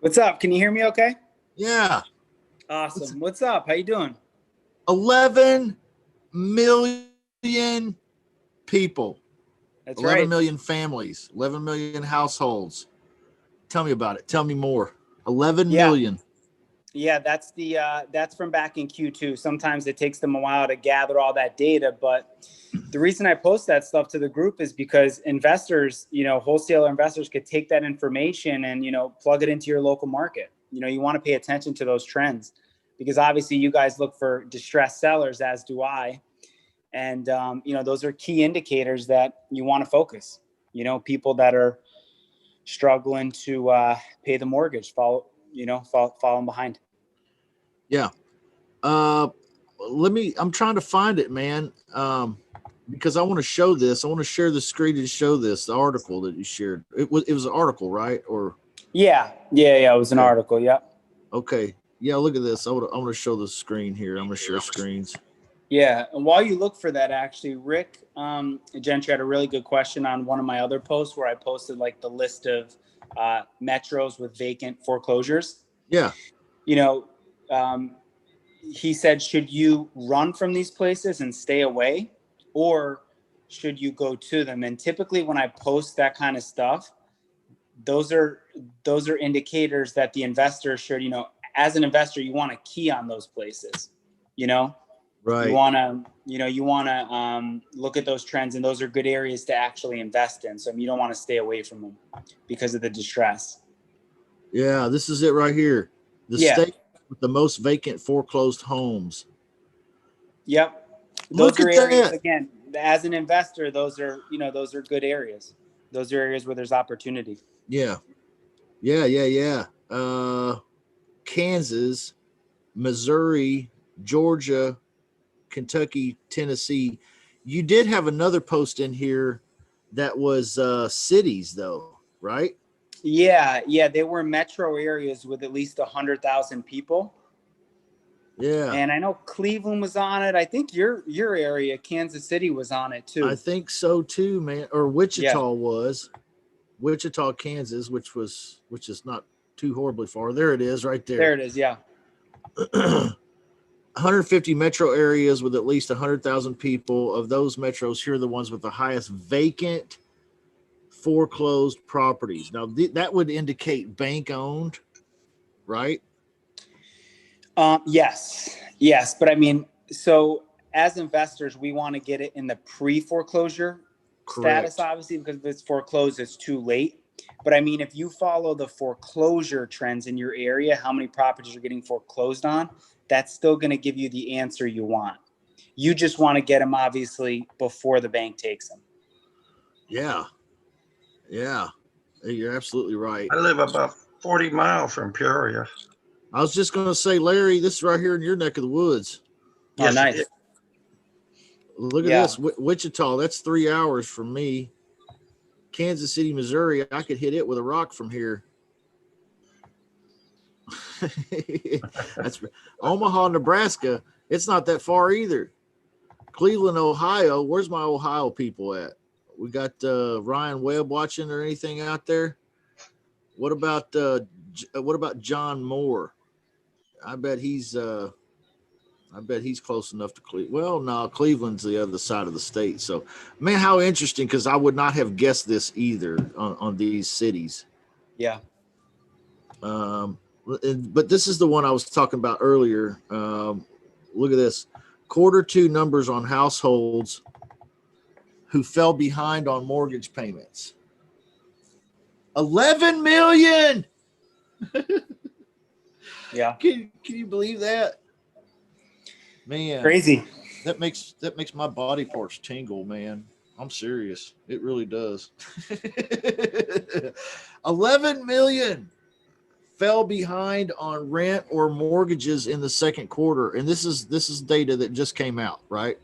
What's up? Can you hear me okay? Yeah. It's Awesome. What's up? How you doing? 11 million people, That's 11 right. million families, 11 million households. Tell me about it. Tell me more. 11 Yeah. million. Yeah, that's from back in Q2. Sometimes it takes them a while to gather all that data, but the reason I post that stuff to the group is because investors, wholesaler investors could take that information and, plug it into your local market. You want to pay attention to those trends because obviously you guys look for distressed sellers, as do I. And, those are key indicators that you want to focus, people that are struggling to pay the mortgage, falling behind. Yeah. Uh, I'm trying to find it, man. Because I want to show this. I want to share the screen to show this, the article that you shared. It was an article, right? Or Yeah. It was an okay. article. Yeah. Okay. Yeah, look at this. I want to show the screen here. I'm going to share screens. Yeah. And while you look for that, actually, Rick Gentry had a really good question on one of my other posts where I posted like the list of metros with vacant foreclosures. Yeah. You know, um, he said, should you run from these places and stay away, or should you go to them? And typically, when I post that kind of stuff, those are indicators that the investor should, as an investor, you want to key on those places. You know, you Right. want to, look at those trends, and those are good areas to actually invest in. So you don't want to stay away from them because of the distress. Yeah, this is it right here. The Yeah. state with the most vacant foreclosed homes. Yep. Those Look are at areas, that. again, as an investor, those are good areas. Those are areas where there's opportunity. Yeah. Yeah. Kansas, Missouri, Georgia, Kentucky, Tennessee. You did have another post in here that was cities though, right? Yeah. They were metro areas with at least 100,000 people. Yeah. And I know Cleveland was on it. I think your area, Kansas City, was on it I too. think so too, man. Or Yeah. Wichita was. Wichita, Kansas, which is not too horribly far. There it is right There there. it is. Yeah. 150 metro areas with at least 100,000 people. Of those metros, here are the ones with the highest vacant foreclosed properties. Now, that would indicate bank owned, right? Yes. But I mean, so as investors, we want to get it in the pre-foreclosure status, Correct. obviously, because if it's foreclosed, it's too late. But I mean, if you follow the foreclosure trends in your area, how many properties are getting foreclosed on, that's still going to give you the answer you want. You just want to get them, obviously, before the bank takes them. Yeah. Yeah. You're absolutely right. I live about 40 miles from Peoria. I was just going to say, Larry, this is right here in your neck of the woods. Oh, Yes, it nice. is. Look at Yeah. this. Wichita, that's 3 hours from me. Kansas City, Missouri, I could hit it with a rock from here. That's Omaha, Nebraska. It's not that far either. Cleveland, Ohio. Where's my Ohio people at? We got Ryan Webb watching or anything out there? What about John Moore? I bet he's close enough to Cleveland. Well, no, Cleveland's the other side of the state. So, man, how interesting, because I would not have guessed this either on these cities. Yeah. Um, but this is the one I was talking about earlier. Look at this. Q2 numbers on households who fell behind on mortgage payments. 11 million. Yeah. Can you believe that? Man, Crazy. that makes my body parts tingle, man. I'm serious. It really does. 11 million fell behind on rent or mortgages in the second quarter, and this is data that just came out, right?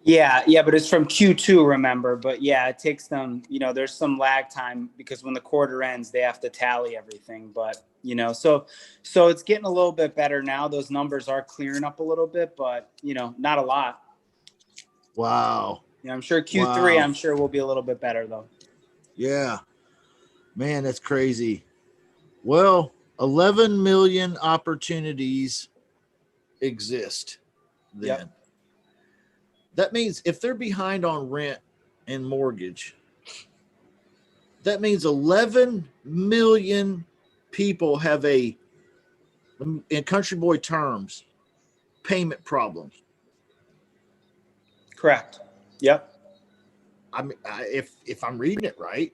Yeah, but it's from Q2, remember? But yeah, it takes them, there's some lag time because when the quarter ends, they have to tally everything. But, so it's getting a little bit better now. Those numbers are clearing up a little bit, but, not a lot. Wow. I'm sure Q3, Wow. I'm sure will be a little bit better though. Yeah. Man, that's crazy. Well, 11 million opportunities exist then. Yep. That means if they're behind on rent and mortgage, that means 11 million people have in country boy terms, payment problems. Correct. Yep. I mean, if I'm reading it right?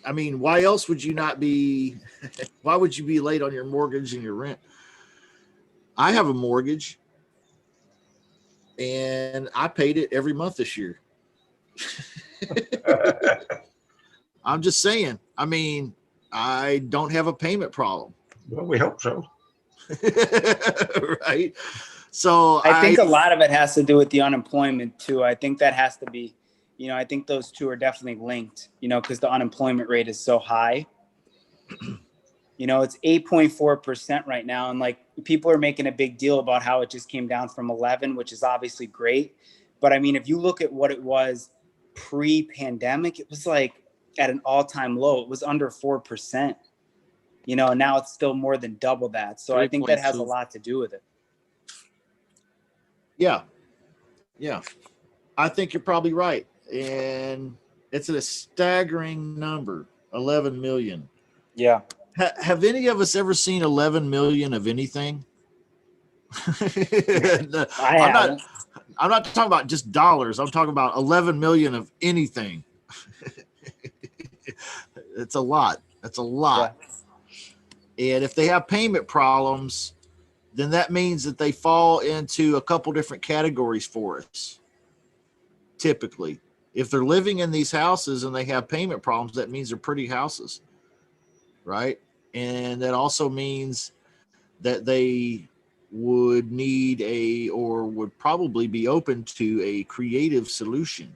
I mean, why else would you not be? Why would you be late on your mortgage and your rent? I have a mortgage, and I paid it every month this year. I'm just saying. I mean, I don't have a payment problem. Well, we hope so. Right. So I think a lot of it has to do with the unemployment too. I think that has to be, I think those two are definitely linked, because the unemployment rate is so high. It's 8.4% right now. And like people are making a big deal about how it just came down from 11, which is obviously great. But I mean, if you look at what it was pre-pandemic, it was like at an all-time low. It was under 4%, and now it's still more than double that. So I think that has a lot to do with it. Yeah. I think you're probably right. And it's a staggering number, 11 million. Yeah. Have any of us ever seen 11 million of anything? I'm not talking about just dollars. I'm talking about 11 million of anything. It's a lot. That's a lot. Yeah. And if they have payment problems, then that means that they fall into a couple different categories for us. Typically, if they're living in these houses and they have payment problems, that means they're pretty houses, right? And that also means that they would need or would probably be open to a creative solution.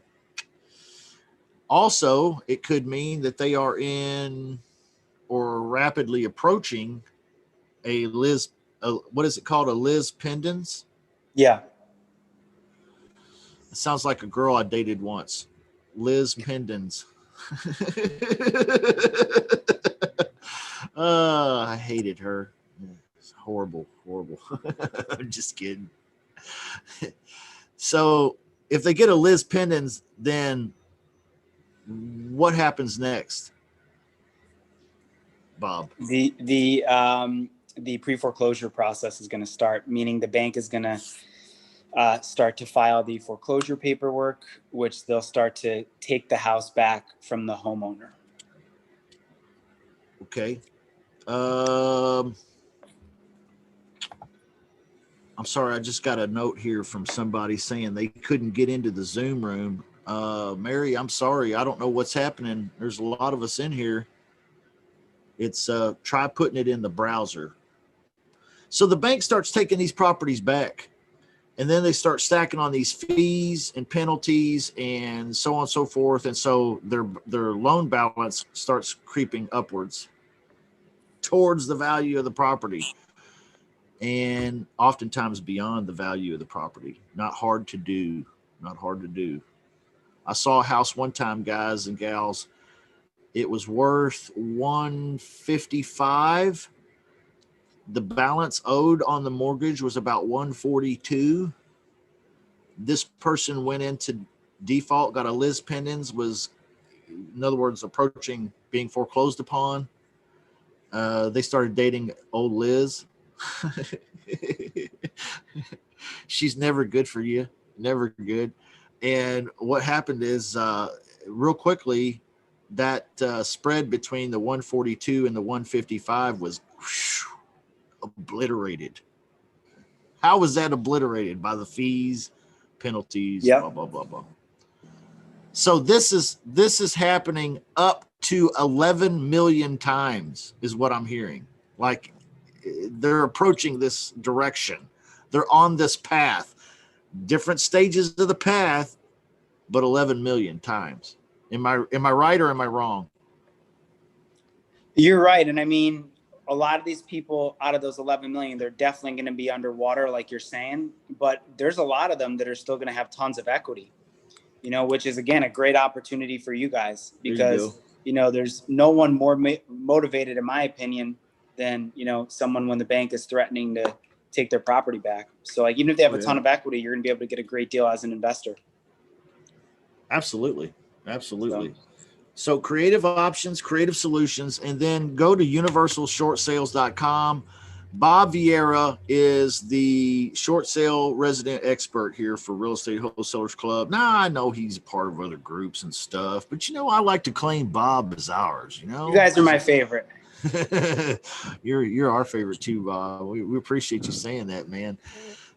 Also, it could mean that they are in or rapidly approaching what is it called? A Liz Pendens? Yeah. It sounds like a girl I dated once. Liz Pendens. I hated her. It's horrible. I'm just kidding. So if they get a Liz Pendens, then what happens next, Bob? The pre-foreclosure process is going to start, meaning the bank is going to start to file the foreclosure paperwork, which they'll start to take the house back from the homeowner. Okay. I'm sorry, I just got a note here from somebody saying they couldn't get into the Zoom room. Mary, I'm sorry. I don't know what's happening. There's a lot of us in here. It's try putting it in the browser. So the bank starts taking these properties back, and then they start stacking on these fees and penalties and so on and so forth. And so their loan balance starts creeping upwards towards the value of the property, and oftentimes beyond the value of the property. Not hard to do. I saw a house one time, guys and gals. It was worth $155. The balance owed on the mortgage was about $142. This person went into default, got a Liz Pendens, was, in other words, approaching being foreclosed upon. They started dating old Liz. She's never good for you. Never good. And what happened is, real quickly, that spread between the 142 and the 155 was obliterated. How was that obliterated? By the fees, penalties, blah, blah, blah, blah. So this is happening up to 11 million times is what I'm hearing. Like they're approaching this direction. They're on this path, different stages of the path, but 11 million times. Am I right or am I wrong? You're right. And I mean, a lot of these people out of those 11 million, they're definitely going to be underwater, like you're saying, but there's a lot of them that are still going to have tons of equity, which is, again, a great opportunity for you guys, because there's no one more motivated, in my opinion, than, someone when the bank is threatening to take their property back. So like, even if they have a ton of equity, you're going to be able to get a great deal as an investor. Absolutely. So creative options, creative solutions, and then go to universalshortsales.com. Bob Vieira is the short sale resident expert here for Real Estate Wholesalers Club. Now, I know he's a part of other groups and stuff, but I like to claim Bob as ours, You guys are my favorite. You're our favorite too, Bob. We appreciate you saying that, man.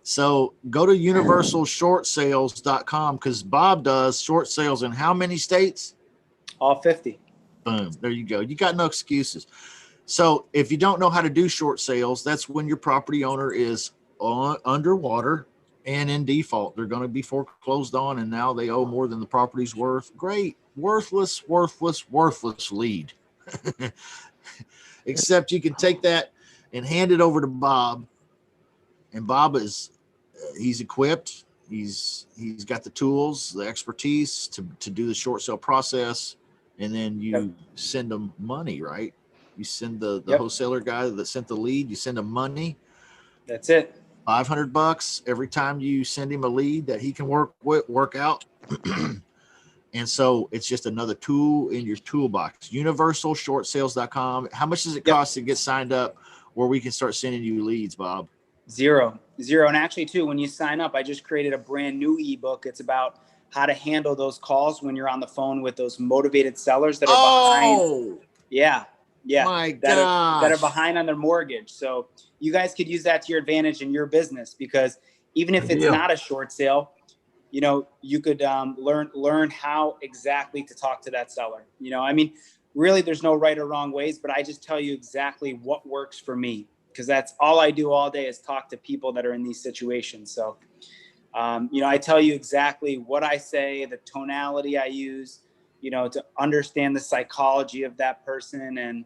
So go to universalshortsales.com because Bob does short sales in how many states? All 50. Boom. There you go. You got no excuses. So if you don't know how to do short sales, that's when your property owner is underwater and in default. They're going to be foreclosed on, and now they owe more than the property's worth. Great. Worthless lead. Except you can take that and hand it over to Bob. And Bob he's equipped. He's got the tools, the expertise to do the short sale process. And then you send them money, right? You send the wholesaler guy that sent the lead, you send him money. That's it. $500 every time you send him a lead that he can work out. And so it's just another tool in your toolbox. Universalshortsales.com. How much does it cost to get signed up where we can start sending you leads, Bob? Zero. And actually too, when you sign up, I just created a brand new ebook. It's about how to handle those calls when you're on the phone with those motivated sellers that are behind. Yeah. That are behind on their mortgage. So you guys could use that to your advantage in your business, because even if it's not a short sale, you could learn how exactly to talk to that seller. Really there's no right or wrong ways, but I just tell you exactly what works for me, because that's all I do all day is talk to people that are in these situations. So, I tell you exactly what I say, the tonality I use, to understand the psychology of that person. And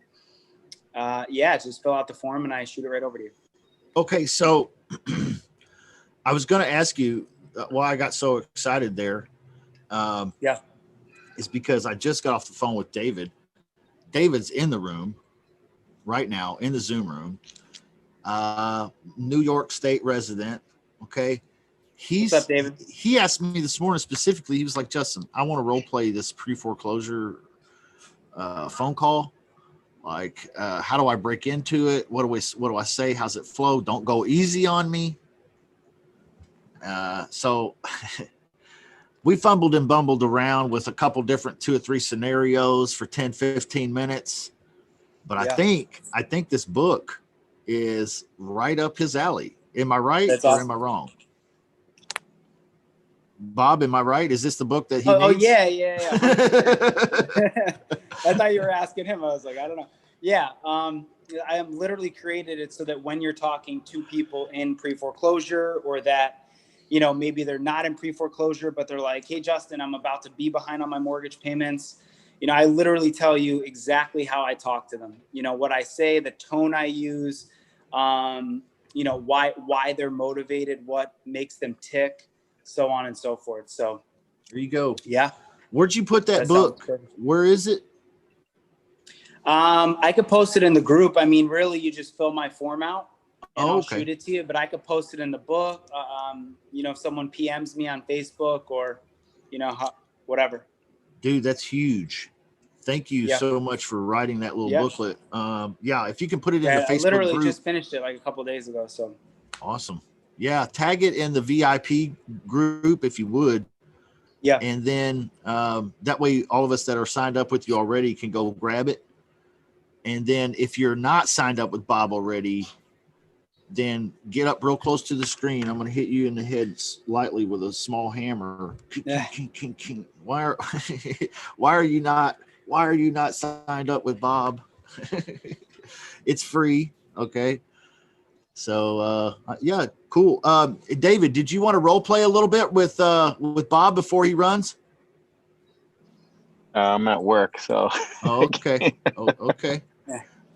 just fill out the form and I shoot it right over to you. Okay. So I was going to ask you why I got so excited there. Is because I just got off the phone with David. David's in the room right now, in the Zoom room. New York State resident. Okay. What's up, David? He asked me this morning specifically. He was like, Justin, I want to role play this pre-foreclosure phone call. Like, how do I break into it? What do I say? How's it flow? Don't go easy on me. So we fumbled and bumbled around with a couple different 2 or 3 scenarios for 10, 15 minutes. But I think this book is right up his alley. Am I right? That's or awesome. Am I wrong? Bob, am I right? Is this the book that he needs? Oh, yeah. I thought you were asking him. I was like, I don't know. Yeah. I am literally created it so that when you're talking to people in pre-foreclosure, or that, maybe they're not in pre-foreclosure, but they're like, hey, Justin, I'm about to be behind on my mortgage payments. I literally tell you exactly how I talk to them, what I say, the tone I use, why they're motivated, what makes them tick, so on and so forth. So there you go. Yeah. Where'd you put that book? Where is it? I could post it in the group. I mean, really, you just fill my form out and I'll okay. shoot it to you, but I could post it in the book. If someone PMs me on Facebook or, whatever. Dude, that's huge. Thank you so much for writing that little booklet. If you can put it in the Facebook group. I literally just finished it like a couple of days ago. So awesome. Yeah, tag it in the VIP group if you would. Yeah. And then that way all of us that are signed up with you already can go grab it. And then if you're not signed up with Bob already, then get up real close to the screen. I'm going to hit you in the head lightly with a small hammer. Why are you not signed up with Bob? It's free. Okay. So cool. David, did you want to role play a little bit with Bob before he runs? I'm at work, so. Okay. Okay.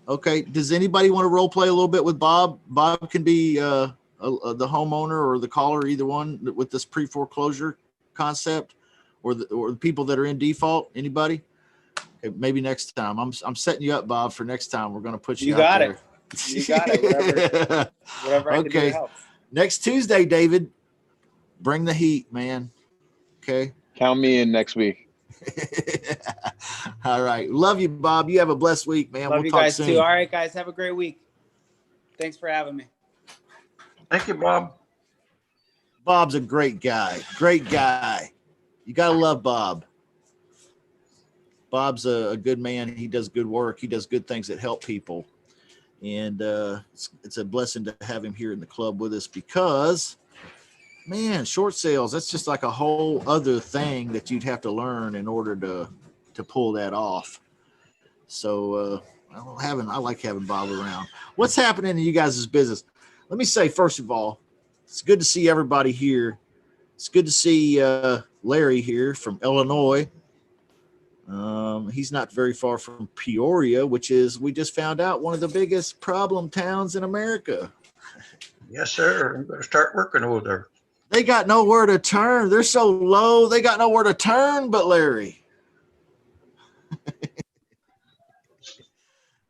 Okay. Does anybody want to role play a little bit with Bob? Bob can be the homeowner or the caller, either one, with this pre-foreclosure concept, or the people that are in default. Anybody? Maybe next time. I'm setting you up, Bob, for next time. We're going to put you, You got out it. You got it. Whatever I can do to help. Next Tuesday, David, bring the heat, man. Okay. Count me in next week. All right. Love you, Bob. You have a blessed week, man. Love we'll you talk guys soon. too. All right, guys. Have a great week. Thanks for having me. Thank you, Bob. Bob's a great guy. Great guy. You got to love Bob. Bob's a good man. He does good work. He does good things that help people. And it's a blessing to have him here in the club with us because, man, short sales, that's just like a whole other thing that you'd have to learn in order to pull that off. So I like having Bob around. What's happening in you guys' business? Let me say, first of all, it's good to see everybody here. It's good to see Larry here from Illinois. He's not very far from Peoria, which is, we just found out, one of the biggest problem towns in America. Yes, sir. You better start working over there. They got nowhere to turn. They're so low. They got nowhere to turn but Larry.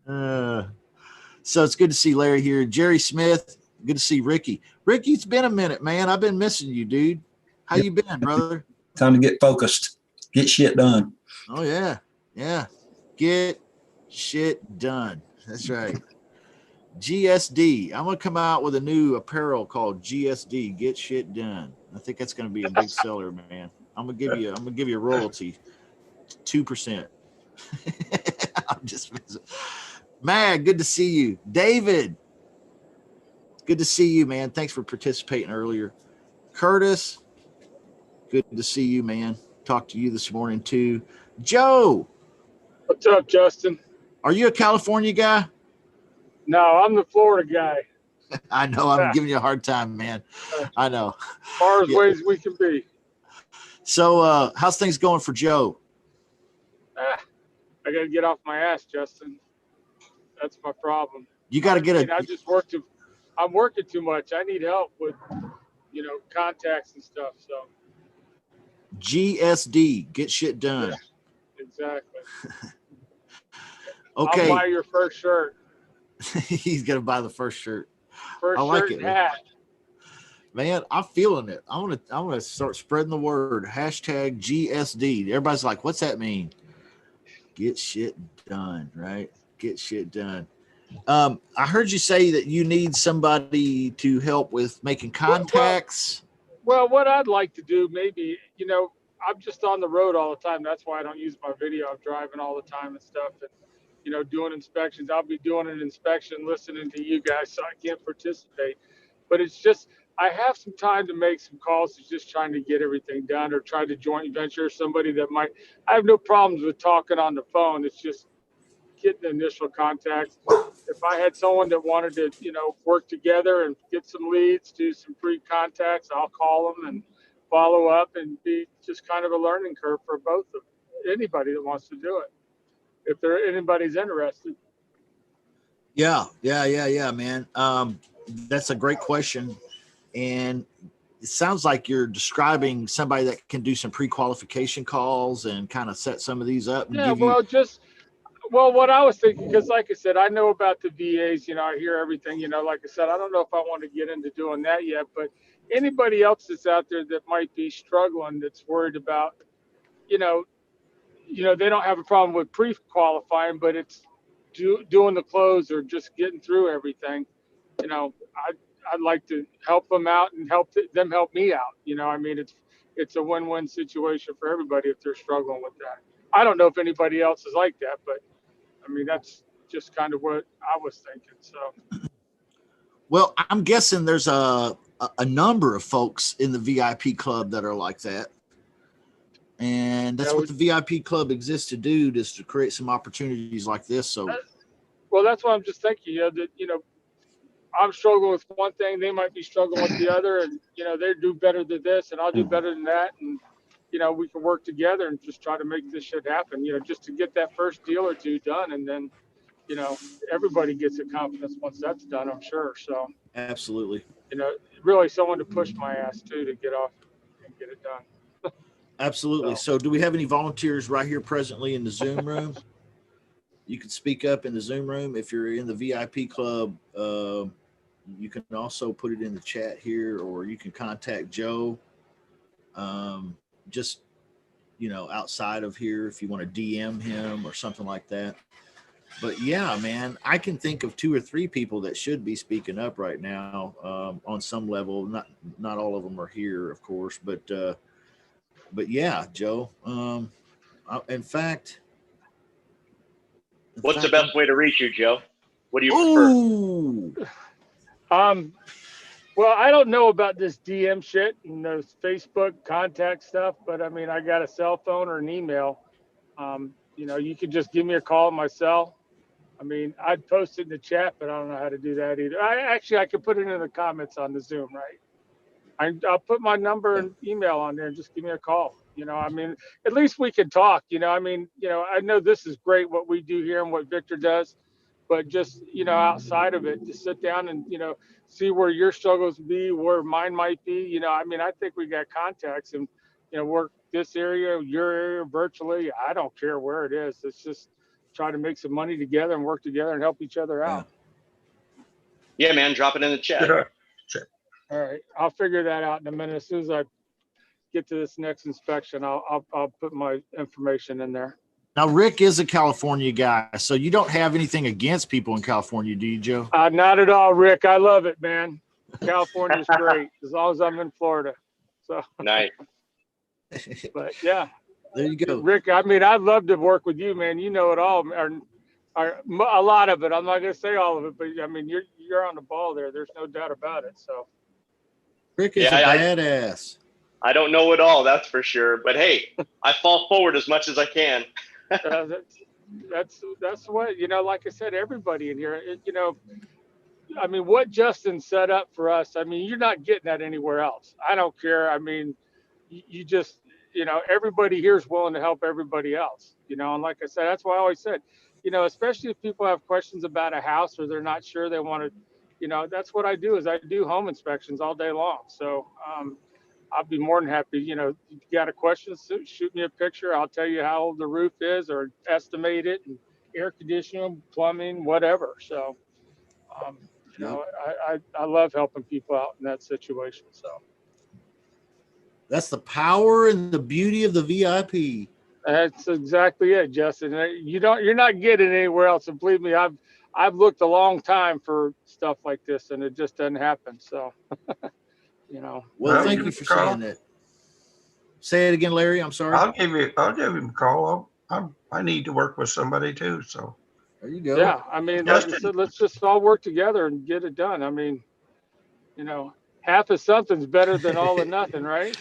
So it's good to see Larry here. Jerry Smith, good to see Ricky. Ricky, it's been a minute, man. I've been missing you, dude. How you been, brother? Time to get focused, get shit done. Oh, yeah. Yeah. Get shit done. That's right. GSD. I'm going to come out with a new apparel called GSD, Get Shit Done. I think that's going to be a big seller, man. I'm going to give you a royalty, 2%. I'm just Mag, good to see you. David, good to see you, man. Thanks for participating earlier. Curtis, good to see you, man. Talked to you this morning too. Joe, what's up, Justin? Are you a California guy? No, I'm the Florida guy. I know. I'm giving you a hard time, man. I know. Far as ways we can be. So, how's things going for Joe? I got to get off my ass, Justin. That's my problem. You got to get I'm working too much. I need help with, contacts and stuff. So GSD, get shit done. Yeah, exactly. Okay. I'll buy your first shirt. He's gonna buy the first shirt. First I like shirt it, and hat. Man, I'm feeling it. I want to start spreading the word. Hashtag GSD. Everybody's like, what's that mean? Get shit done, right? Get shit done. I heard you say that you need somebody to help with making contacts. Well, what I'd like to do, maybe, I'm just on the road all the time. That's why I don't use my video. I'm driving all the time and stuff, and doing inspections. I'll be doing an inspection, listening to you guys, so I can't participate. But it's just, I have some time to make some calls to just trying to get everything done, or try to joint venture somebody that might. I have no problems with talking on the phone. It's just getting the initial contacts. If I had someone that wanted to, work together and get some leads, do some free contacts, I'll call them and follow up, and be just kind of a learning curve for both of anybody that wants to do it, if anybody's interested. Yeah, man. That's a great question. And it sounds like you're describing somebody that can do some pre-qualification calls and kind of set some of these up. And what I was thinking, because like I said, I know about the VAs, I hear everything, like I said, I don't know if I want to get into doing that yet, but anybody else that's out there that might be struggling, that's worried about, they don't have a problem with pre-qualifying, but it's doing the close or just getting through everything. I'd like to help them out and help them help me out. It's a win-win situation for everybody if they're struggling with that. I don't know if anybody else is like that, but that's just kind of what I was thinking. So, well, I'm guessing there's a number of folks in the VIP club that are like that. And that's what the VIP club exists to do, is to create some opportunities like this. So, well, that's what I'm just thinking, that, I'm struggling with one thing, they might be struggling with the other, and, they do better than this and I'll do better than that. And, we can work together and just try to make this shit happen, just to get that first deal or two done. And then, everybody gets the confidence once that's done, I'm sure. So absolutely. Really someone to push my ass too, to get off and get it done. Absolutely. So do we have any volunteers right here presently in the Zoom room? You can speak up in the Zoom room. If you're in the VIP club, you can also put it in the chat here, or you can contact Joe. Just, outside of here, if you want to DM him or something like that. But yeah, man, I can think of 2 or 3 people that should be speaking up right now, on some level. Not all of them are here, of course, but yeah, Joe. In fact, What's the best way to reach you, Joe? What do you prefer? Ooh, Well, I don't know about this DM shit and those Facebook contact stuff, but I mean, I got a cell phone or an email. You could just give me a call on my cell. I mean, I'd post it in the chat, but I don't know how to do that either. I could put it in the comments on the Zoom, right? I'll put my number and email on there and just give me a call. I mean, at least we can talk. I mean, I know this is great what we do here and what Victor does, but just, outside of it, just sit down and, see where your struggles be, where mine might be. I mean, I think we got contacts and, work this area, your area, virtually. I don't care where it is. It's just try to make some money together and work together and help each other out. Yeah, man, drop it in the chat. All right, I'll figure that out in a minute. As soon as I get to this next inspection, I'll put my information in there. now Rick is a California guy, so you don't have anything against people in California, do you, Joe? Not at all, Rick. I love it, man. California's great as long as I'm in Florida. So Nice. but yeah, There you go. Rick. I mean, I'd love to work with you, man. You know it all, or a lot of it. I'm not gonna say all of it, but I mean, you're on the ball there. There's no doubt about it. So Rick is a badass. I don't know it all, that's for sure. But hey, I fall forward as much as I can. that's what, like I said, everybody in here, I mean, what Justin set up for us, I mean, you're not getting that anywhere else. I don't care. I mean, you just, everybody here is willing to help everybody else, and like I said, that's why I always said, especially if people have questions about a house or they're not sure they want to, that's what I do is I do home inspections all day long. So, I'll be more than happy. You got a question, shoot me a picture. I'll tell you how old the roof is or estimate it, and air conditioning, plumbing, whatever. So, I love helping people out in that situation. So that's the power and the beauty of the VIP. That's exactly it, Justin. You're not getting anywhere else. And believe me, I've looked a long time for stuff like this, and it just doesn't happen. So, Well, thank you for saying that. Say it again, Larry. I'm sorry. I'll give him a call. I need to work with somebody too. So there you go. Yeah, I mean, like I said, let's just all work together and get it done. I mean, half of something's better than all of nothing, right?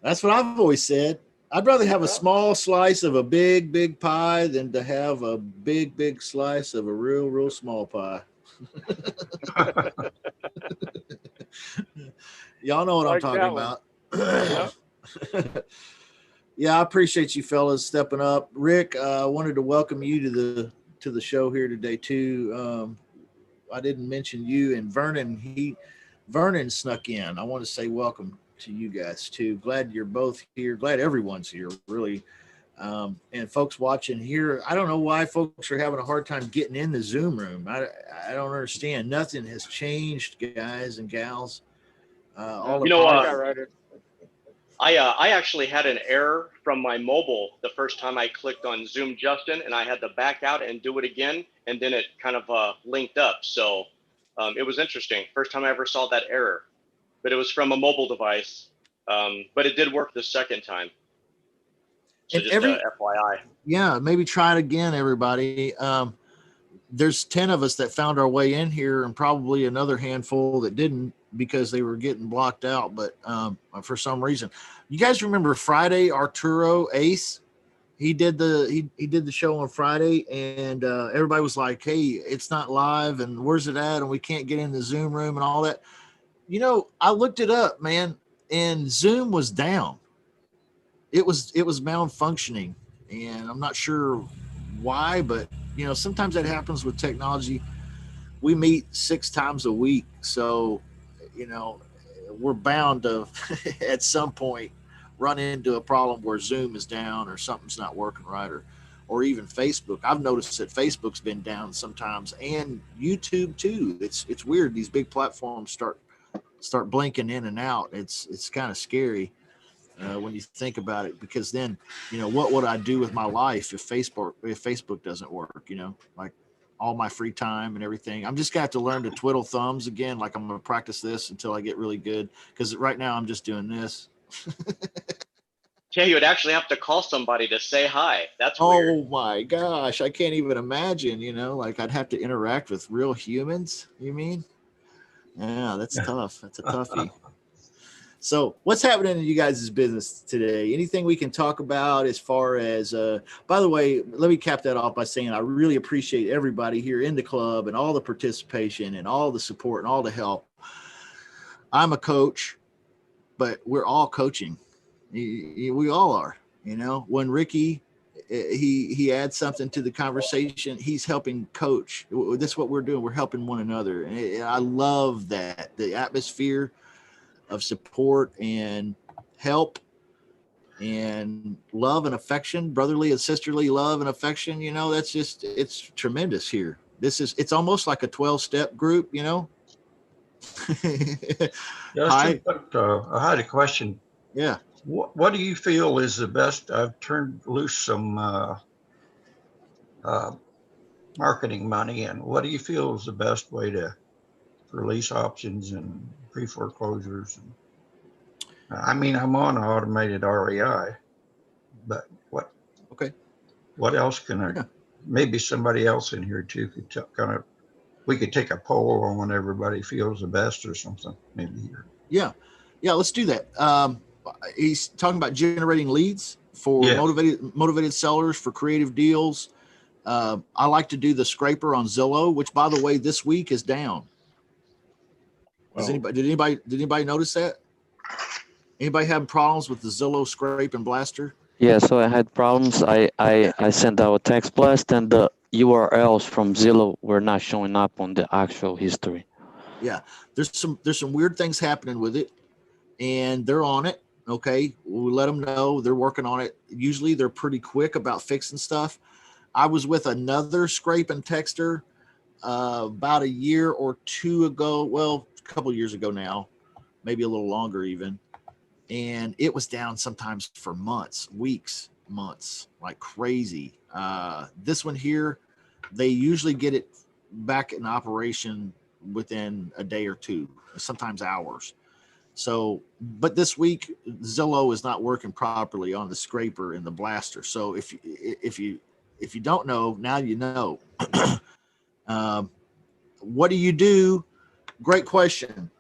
That's what I've always said. I'd rather have a small slice of a big, big pie than to have a big, big slice of a real, real small pie. Y'all know what I'm talking about. Yeah, I appreciate you fellas stepping up. Rick, I wanted to welcome you to the show here today too. I didn't mention you and Vernon snuck in. I want to say welcome to you guys too. Glad you're both here. Glad everyone's here, really. And folks watching here, I don't know why folks are having a hard time getting in the Zoom room. I don't understand. Nothing has changed, guys and gals. I actually had an error from my mobile the first time I clicked on Zoom Justin, and I had to back out and do it again, and then it kind of linked up. So it was interesting. First time I ever saw that error, but it was from a mobile device. But it did work the second time. So just FYI. Yeah, maybe try it again, everybody. There's 10 of us that found our way in here, and probably another handful that didn't because they were getting blocked out. But for some reason, you guys remember Friday, Arturo Ace? He did the show on Friday, and everybody was like, "Hey, it's not live, and where's it at? And we can't get in the Zoom room and all that." I looked it up, man, and Zoom was down. It was malfunctioning, and I'm not sure why, but sometimes that happens with technology. We meet 6 times a week, so we're bound to at some point run into a problem where Zoom is down or something's not working right, or even Facebook. I've noticed that Facebook's been down sometimes, and YouTube too. It's weird. These big platforms start blinking in and out. It's kind of scary when you think about it, because then, what would I do with my life if Facebook doesn't work? Like all my free time and everything. I'm just gonna have to learn to twiddle thumbs again. Like I'm gonna practice this until I get really good, because right now I'm just doing this. Yeah, you would actually have to call somebody to say hi. That's Oh weird. my gosh, I can't even imagine, like I'd have to interact with real humans, you mean? Yeah, that's tough. That's a toughie. So what's happening in you guys' business today? Anything we can talk about as far as, by the way, let me cap that off by saying I really appreciate everybody here in the club and all the participation and all the support and all the help. I'm a coach, but we're all coaching. We all are, when Ricky, he adds something to the conversation, he's helping coach. That's what we're doing. We're helping one another. And I love that, the atmosphere of support and help and love and affection, brotherly and sisterly love and affection. That's just, it's tremendous here. It's almost like a 12-step group, Justin, Hi. I had a question. Yeah. What do you feel is the best? I've turned loose some marketing money, and what do you feel is the best way to for lease options and pre-foreclosures? And I mean, I'm on automated REI, but what else can I? Yeah. Maybe somebody else in here too could we could take a poll on what everybody feels the best or something. Maybe here. Yeah, let's do that. He's talking about generating leads for motivated sellers for creative deals. I like to do the scraper on Zillow, which, by the way, this week is down. Did anybody notice that? Anybody having problems with the Zillow scrape and blaster? Yeah, so I had problems. I sent out a text blast, and the URLs from Zillow were not showing up on the actual history. Yeah, there's some weird things happening with it, and they're on it. Okay, we'll let them know they're working on it. Usually they're pretty quick about fixing stuff. I was with another scrape and texter about a year or two ago. Well, a couple of years ago now, maybe a little longer even. And it was down sometimes for months, weeks, months, like crazy. This one here, they usually get it back in operation within a day or two, sometimes hours. So, but this week Zillow is not working properly on the scraper and the blaster. So if you don't know, now you know. What do you do? Great question.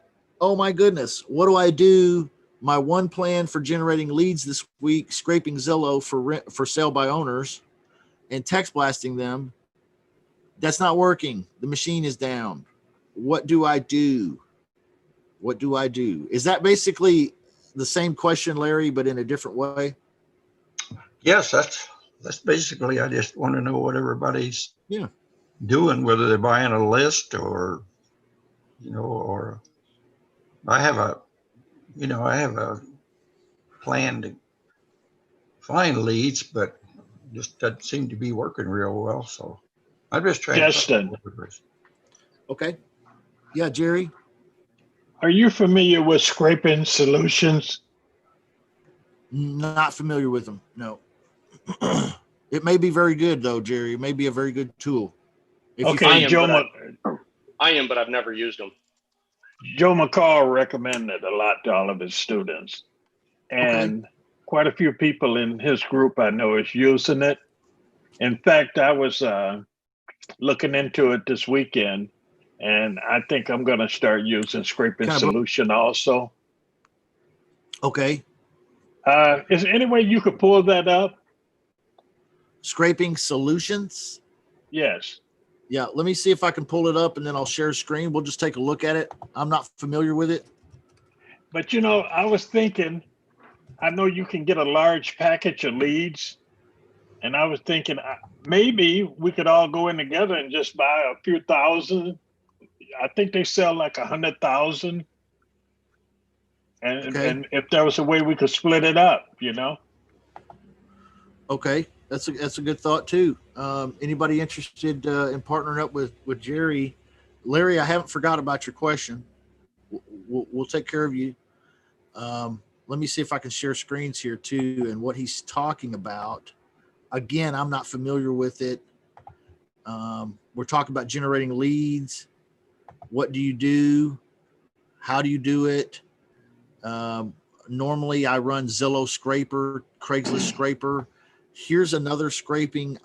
Oh my goodness. What do I do? My one plan for generating leads this week, scraping Zillow for sale by owners and text blasting them. That's not working. The machine is down. What do I do? What do I do? Is that basically the same question, Larry, but in a different way? Yes, that's basically, I just want to know what everybody's doing, whether they're buying a list or, or I have a plan to find leads, but just doesn't seem to be working real well. So I'm just trying Justin. Okay. Yeah, Jerry. Are you familiar with scraping solutions? Not familiar with them. No. It may be very good though, Jerry. It may be a very good tool. Okay, I am, but I've never used them. Joe McCall recommended a lot to all of his students, and quite a few people in his group I know is using it. In fact, I was looking into it this weekend, and I think I'm going to start using scraping solution also. Okay. Is there any way you could pull that up? Scraping solutions? Yes. Yeah, let me see if I can pull it up and then I'll share screen. We'll just take a look at it. I'm not familiar with it. But I was thinking, I know you can get a large package of leads. And I was thinking maybe we could all go in together and just buy a few thousand. I think they sell like 100,000. And if there was a way we could split it up, Okay. That's a good thought too. Anybody interested in partnering up with Jerry? Larry, I haven't forgot about your question. We'll take care of you. Let me see if I can share screens here too, and what he's talking about. Again, I'm not familiar with it. We're talking about generating leads. What do you do? How do you do it? Normally, I run Zillow Scraper, Craigslist Scraper. Here's another scraping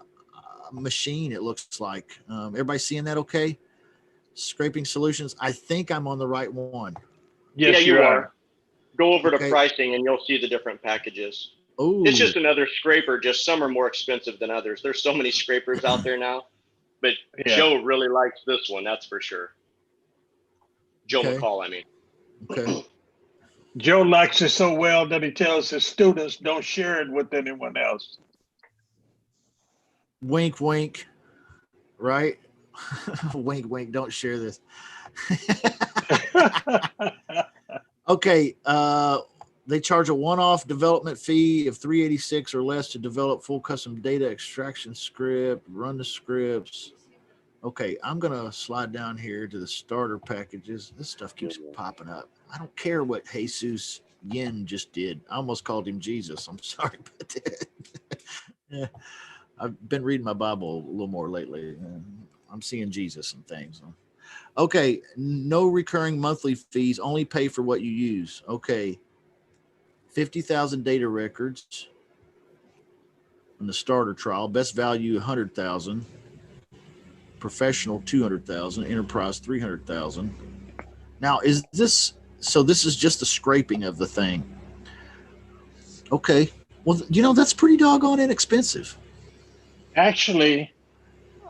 machine, it looks like. Everybody seeing that okay? Scraping Solutions. I think I'm on the right one. Yes, yeah, you are. Go over Okay. to pricing and you'll see the different packages. Oh, It's just another scraper, just some are more expensive than others. There's so many scrapers out there now. But Yeah. Joe really likes this one, that's for sure. Joe Okay. McCall, I mean. Okay. Joe likes it so well that he tells his students don't share it with anyone else. Wink, wink. Right? Wink, wink. Don't share this. Okay. They charge a one-off development fee of $386 or less to develop full custom data extraction script, run the scripts. Okay, I'm gonna slide down here to the starter packages. This stuff keeps popping up. I don't care what Jesus Yin just did. I almost called him Jesus. I'm sorry about that. Yeah, I've been reading my Bible a little more lately. I'm seeing Jesus and things. Okay, no recurring monthly fees. Only pay for what you use. Okay, 50,000 data records in the starter trial. Best value 100,000. Professional 200,000. Enterprise 300,000. Now, is this so? This is just the scraping of the thing. Okay, well, that's pretty doggone inexpensive. Actually,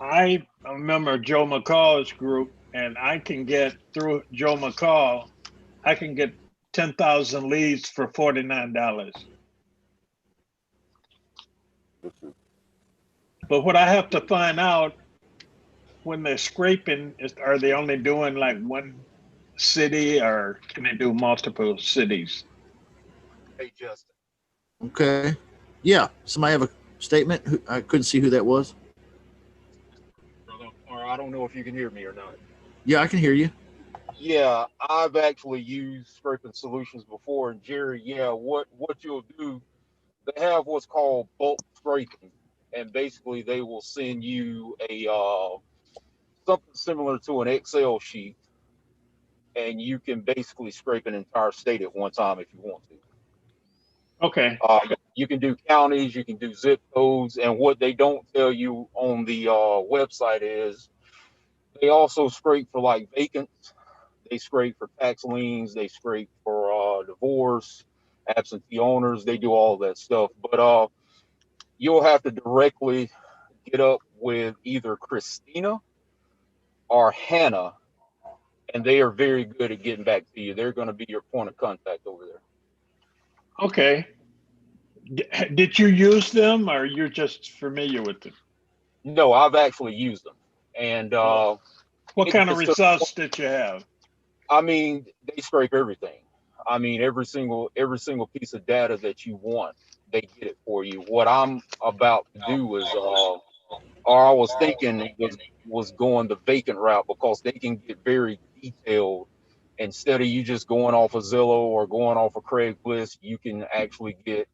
I remember Joe McCall's group, and I can get through Joe McCall, I can get 10,000 leads for $49. But what I have to find out when they're scraping is, are they only doing like one city, or can they do multiple cities? Hey, Justin. Okay, yeah. Somebody have a statement? I couldn't see who that was. Or I don't know if you can hear me or not. Yeah, I can hear you. Yeah, I've actually used scraping solutions before, and Jerry, yeah, what you'll do, they have what's called bulk scraping, and basically they will send you a something similar to an Excel sheet, and you can basically scrape an entire state at one time if you want to. Okay. You can do counties, you can do zip codes, and what they don't tell you on the website is they also scrape for like vacants. They scrape for tax liens. They scrape for divorce, absentee owners. They do all that stuff. But you'll have to directly get up with either Christina or Hannah, and they are very good at getting back to you. They're going to be your point of contact over there. Okay. Did you use them, or you're just familiar with them? No, I've actually used them. And what kind of results did you have? I mean, they scrape everything. I mean, every single piece of data that you want, they get it for you. What I'm about to do is, or I was thinking was going the vacant route, because they can get very detailed. Instead of you just going off of Zillow or going off of Craigslist, you can actually get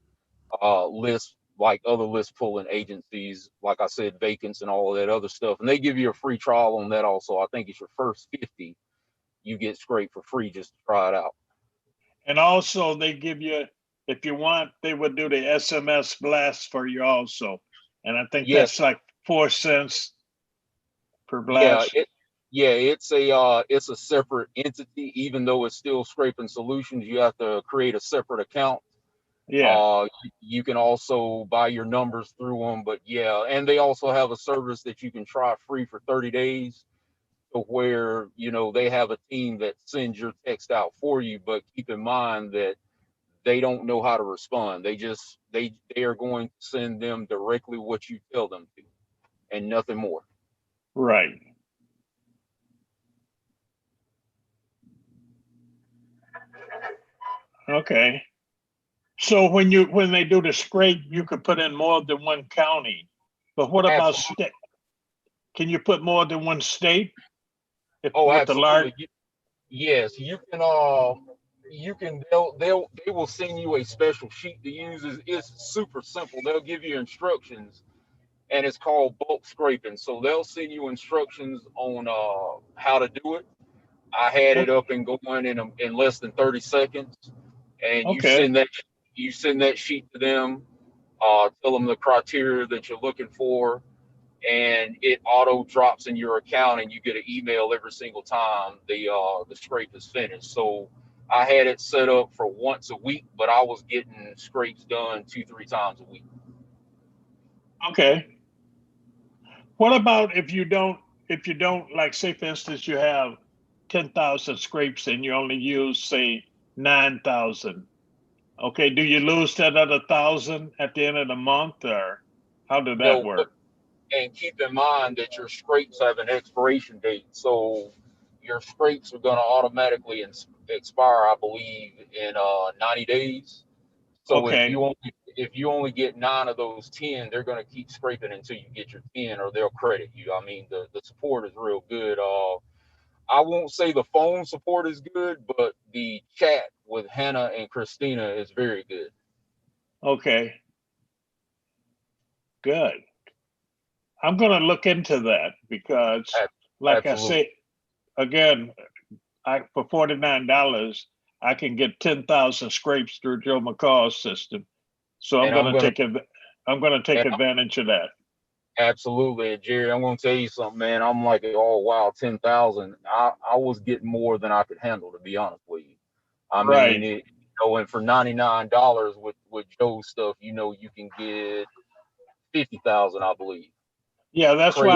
lists like other list pulling agencies, like I said, vacants and all of that other stuff. And they give you a free trial on that also. I think it's your first 50 you get scraped for free just to try it out. And also they give you, if you want, they would do the SMS blast for you also. And I think that's like 4 cents per blast. It's a separate entity. Even though it's still scraping solutions, you have to create a separate account. Yeah. You can also buy your numbers through them, but yeah, and they also have a service that you can try free for 30 days. To where, they have a team that sends your text out for you, but keep in mind that they don't know how to respond. They are going to send them directly what you tell them to, and nothing more. Right. Okay. So when they do the scrape, you could put in more than one county. But what about Absolutely. state? Can you put more than one state? If Oh, with the large, absolutely. Yes, you can. You can. They will send you a special sheet to use. It's super simple. They'll give you instructions, and it's called bulk scraping. So they'll send you instructions on how to do it. I had it up and going in less than 30 seconds, and okay, you send that sheet to them. Tell them the criteria that you're looking for, and it auto drops in your account, and you get an email every single time the scrape is finished. So I had it set up for once a week, but I was getting scrapes done 2-3 times a week. okay. What about if you don't like, say for instance you have 10,000 scrapes and you only use say 9,000? Okay, do you lose that other 1,000 at the end of the month, or how did that No, work? and keep in mind that your scrapes have an expiration date, so your scrapes are going to automatically expire, I believe, in 90 days. So Okay, if you only get 9 of those 10, they're going to keep scraping until you get your 10, or they'll credit you. I mean, the support is real good. I won't say the phone support is good, but the chat with Hannah and Christina is very good. okay, good. I'm going to look into that because, like I Absolutely. say, again, for $49, I can get 10,000 scrapes through Joe McCall's system. So I'm And going to take and advantage of that. absolutely, Jerry, I'm going to tell you something, man. I'm like, oh, wow, 10,000. I was getting more than I could handle, to be honest with you. I Right. mean, and for $99 with Joe's stuff, you can get 50,000, I believe. Yeah, Crazy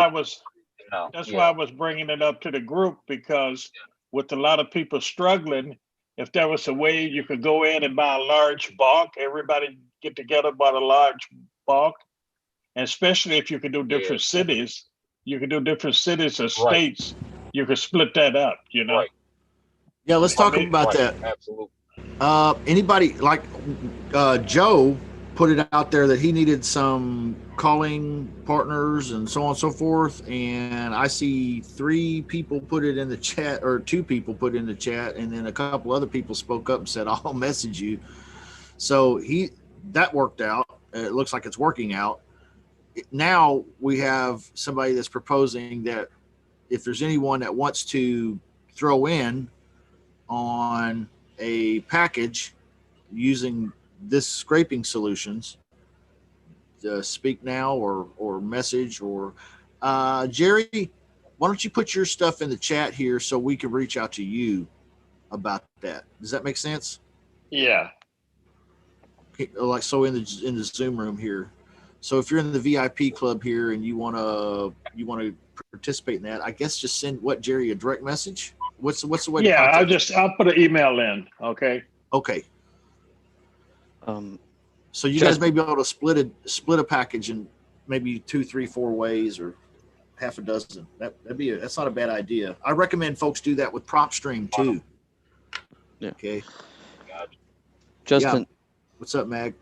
now. that's why Yeah. I was bringing it up to the group, because with a lot of people struggling, if there was a way you could go in and buy a large bulk, everybody get together, buy a large bulk, and especially if you could do different Yes. cities, you could do different cities or Right. states, you could split that up, Right. Yeah, let's I talk mean, about Right. that. Absolutely. Anybody like Joe put it out there that he needed some calling partners and so on and so forth, and I see 3 people put it in the chat, or 2 people put it in the chat, and then a couple other people spoke up and said, I'll message you. So that worked out. It looks like it's working out. Now we have somebody that's proposing that if there's anyone that wants to throw in on a package using this scraping solutions, speak now or message, or Jerry, why don't you put your stuff in the chat here so we can reach out to you about that? Does that make sense? yeah. Like, so in the Zoom room here. So if you're in the VIP club here and you want to participate in that, I guess just send Jerry a direct message. What's the way to Yeah, contact you? I'll put an email in. Okay. Okay. Um, So you Just- guys may be able to split a package in maybe 2, 3, 4 ways, or half a dozen. That's not a bad idea. I recommend folks do that with PropStream too. Yeah. Okay. Justin, Yeah. What's up, Mag?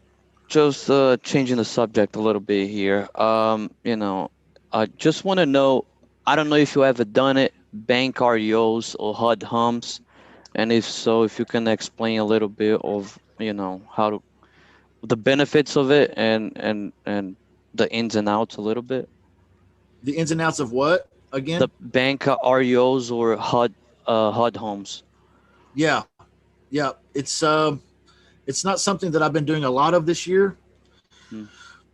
just changing the subject a little bit here. I just want to know, I don't know if you ever done it, bank REOs or HUD humps, and if so, if you can explain a little bit of, the benefits of it and the ins and outs a little bit. The ins and outs of what again? The bank REOs or HUD homes. Yeah. It's not something that I've been doing a lot of this year,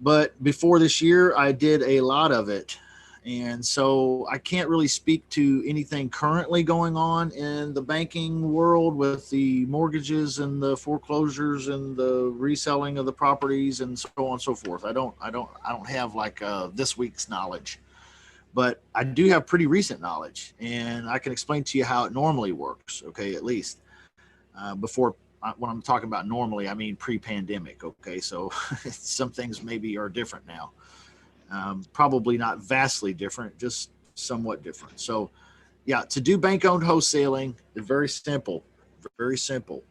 but before this year, I did a lot of it. And so I can't really speak to anything currently going on in the banking world with the mortgages and the foreclosures and the reselling of the properties and so on and so forth. I don't have like this week's knowledge, but I do have pretty recent knowledge, and I can explain to you how it normally works. Okay, at least before. When I'm talking about normally, I mean pre-pandemic. Okay, so some things maybe are different now. Probably not vastly different, just somewhat different. So, yeah, to do bank-owned wholesaling is very simple, very simple.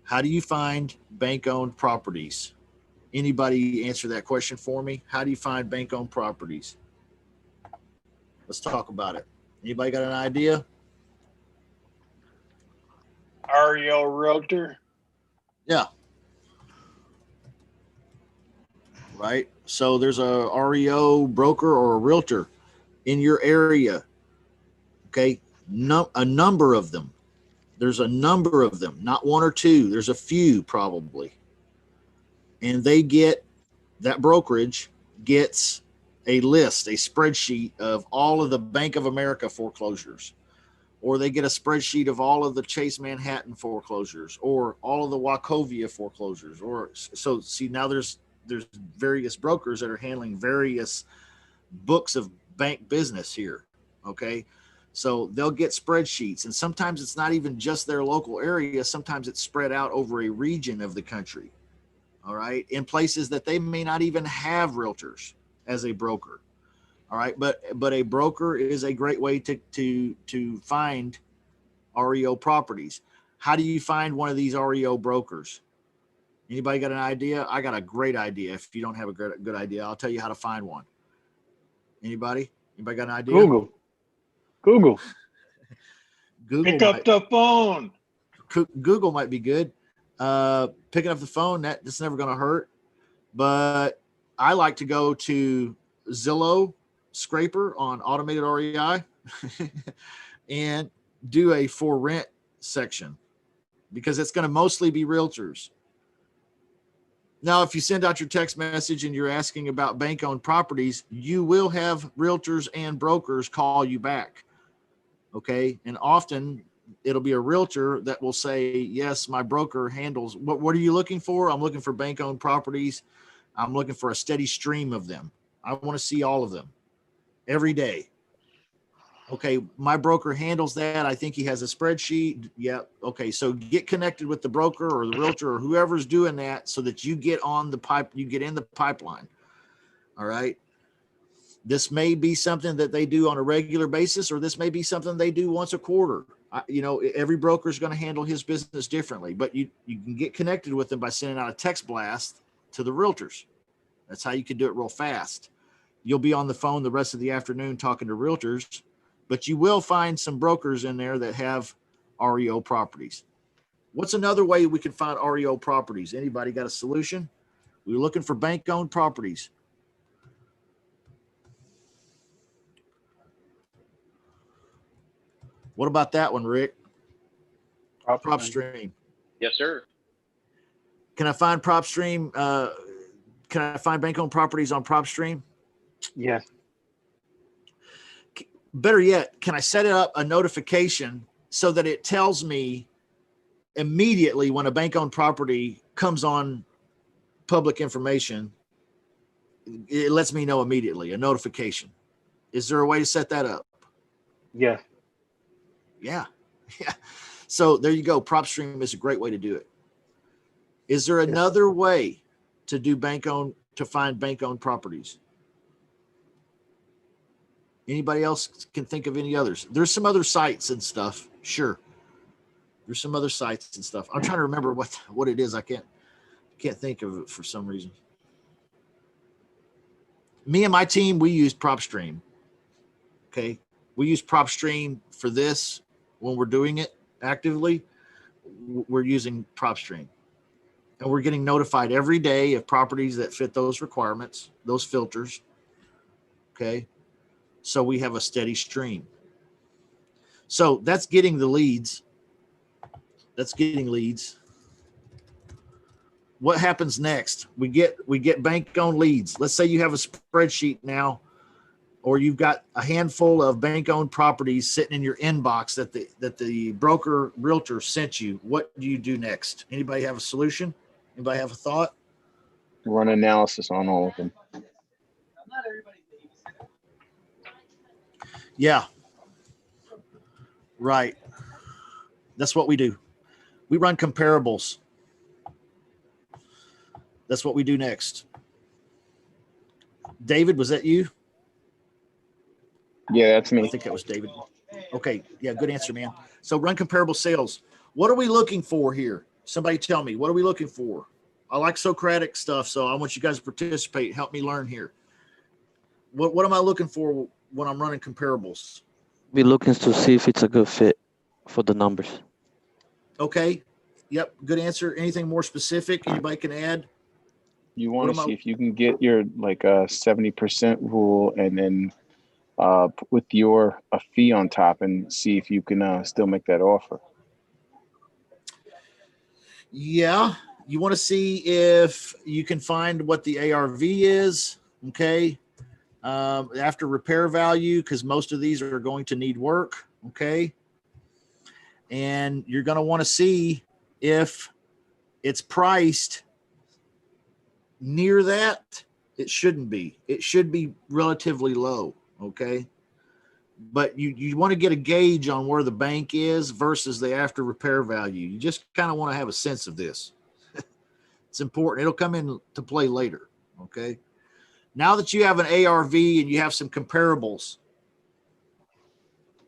How do you find bank-owned properties? Anybody answer that question for me? How do you find bank-owned properties? Let's talk about it. Anybody got an idea? REO Realtor. Yeah. Right. So there's a REO broker or a realtor in your area. Okay. A number of them. There's a number of them, not one or two. There's a few probably. And that brokerage gets a list, a spreadsheet of all of the Bank of America foreclosures, or they get a spreadsheet of all of the Chase Manhattan foreclosures, or all of the Wachovia foreclosures. Or so see, now there's various brokers that are handling various books of bank business here. Okay. So they'll get spreadsheets, and sometimes it's not even just their local area. Sometimes it's spread out over a region of the country. All right. In places that they may not even have realtors as a broker. All right. But a broker is a great way to find REO properties. How do you find one of these REO brokers? Anybody got an idea? I got a great idea. If you don't have a good idea, I'll tell you how to find one. Anybody got an idea? Google. Google Pick up the phone. Google might be good. Picking up the phone, that's never going to hurt. But I like to go to Zillow Scraper on automated REI and do a for rent section, because it's going to mostly be realtors. Now, if you send out your text message and you're asking about bank-owned properties, you will have realtors and brokers call you back. Okay. And often it'll be a realtor that will say, yes, my broker handles, what are you looking for? I'm looking for bank-owned properties. I'm looking for a steady stream of them. I want to see all of them every day. Okay. My broker handles that. I think he has a spreadsheet. Yeah. Okay. So get connected with the broker or the realtor or whoever's doing that so that you get on the pipe, you get in the pipeline. All right. This may be something that they do on a regular basis, or this may be something they do once a quarter. Every broker is going to handle his business differently, but you can get connected with them by sending out a text blast to the realtors. That's how you can do it real fast. You'll be on the phone the rest of the afternoon talking to realtors, but you will find some brokers in there that have REO properties. What's another way we can find REO properties? Anybody got a solution? We're looking for bank-owned properties. What about that one, Rick? PropStream. Yes, sir. Can I find PropStream? Can I find bank-owned properties on PropStream? Yes. Better yet, can I set up a notification so that it tells me immediately when a bank-owned property comes on public information? It lets me know immediately, a notification. Is there a way to set that up? Yes. Yeah. Yeah. So there you go. PropStream is a great way to do it. Is there another way to do to find bank-owned properties? Anybody else can think of any others? There's some other sites and stuff. Sure. There's some other sites and stuff. I'm trying to remember what it is. I can't think of it for some reason. Me and my team, we use PropStream. Okay. We use PropStream for this when we're doing it actively. We're using PropStream. And we're getting notified every day of properties that fit those requirements, those filters. Okay. So we have a steady stream. So that's getting the leads. That's getting leads. What happens next? We get bank-owned leads. Let's say you have a spreadsheet now, or you've got a handful of bank-owned properties sitting in your inbox that the broker realtor sent you. What do you do next? Anybody have a solution? Anybody have a thought? Run analysis on all of them. Yeah. Right. That's what we do. We run comparables. That's what we do next. David, was that you? Yeah, that's me. I think that was David. Okay. Yeah, good answer, man. So run comparable sales. What are we looking for here? Somebody tell me, what are we looking for? I like Socratic stuff, so I want you guys to participate. Help me learn here. What am I looking for when I'm running comparables? Be looking to see if it's a good fit for the numbers. Okay. Yep. Good answer. Anything more specific anybody can add? You want What to am I- see if you can get your like 70% rule, and then with your a fee on top, and see if you can still make that offer. Yeah. You want to see if you can find what the ARV is. Okay. After repair value, because most of these are going to need work. Okay. And you're going to want to see if it's priced near that. It shouldn't be. It should be relatively low. Okay. But you want to get a gauge on where the bank is versus the after repair value. You just kind of want to have a sense of this. It's important. It'll come into play later. Okay. Now that you have an ARV and you have some comparables,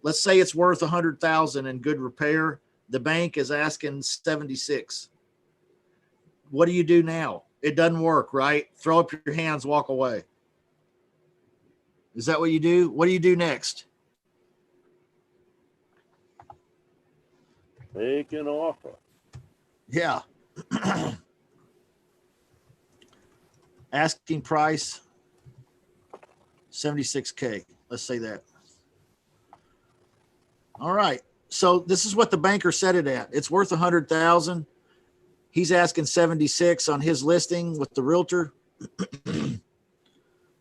let's say it's worth 100,000 in good repair. The bank is asking 76. What do you do now? It doesn't work, right? Throw up your hands, walk away. Is that what you do? What do you do next? Make an offer. Yeah. Asking price 76K. Let's say that. All right. So this is what the banker set it at. It's worth 100,000. He's asking 76 on his listing with the realtor.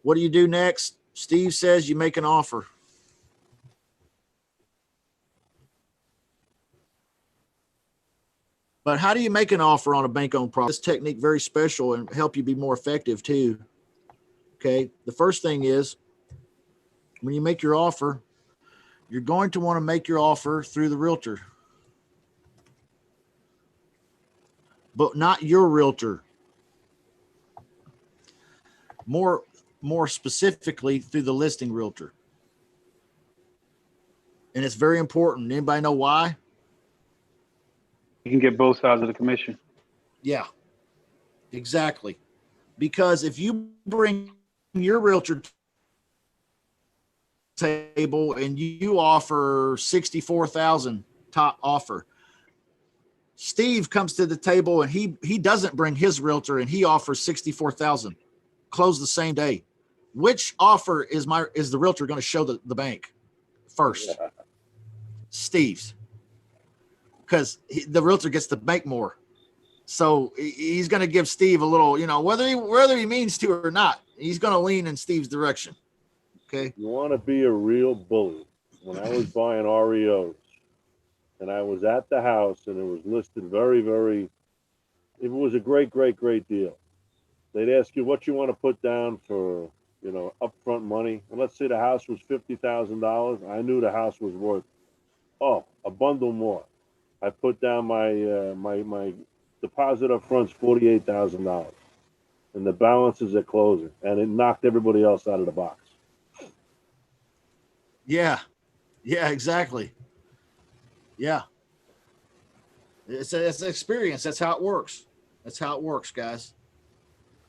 What do you do next? Steve says you make an offer. But how do you make an offer on a bank-owned property? This technique very special and help you be more effective too. Okay. The first thing is when you make your offer, you're going to want to make your offer through the realtor, but not your realtor. More specifically through the listing realtor. And it's very important. Anybody know why? You can get both sides of the commission. Yeah, exactly. Because if you bring your realtor table and you offer 64,000 top offer, Steve comes to the table and he doesn't bring his realtor and he offers 64,000, close the same day. Which offer is the realtor going to show the bank first? Yeah. Steve's, because the realtor gets to bank more. So he's going to give Steve a little, whether he means to or not, he's going to lean in Steve's direction. Okay. You want to be a real bully. When I was buying REOs and I was at the house and it was listed very, very, it was a great, great, great deal. They'd ask you what you want to put down for, upfront money. And let's say the house was $50,000. I knew the house was worth, a bundle more. I put down my deposit up front's $48,000, and the balance is at closing, and it knocked everybody else out of the box. Yeah, exactly. Yeah, it's an experience. That's how it works. Guys.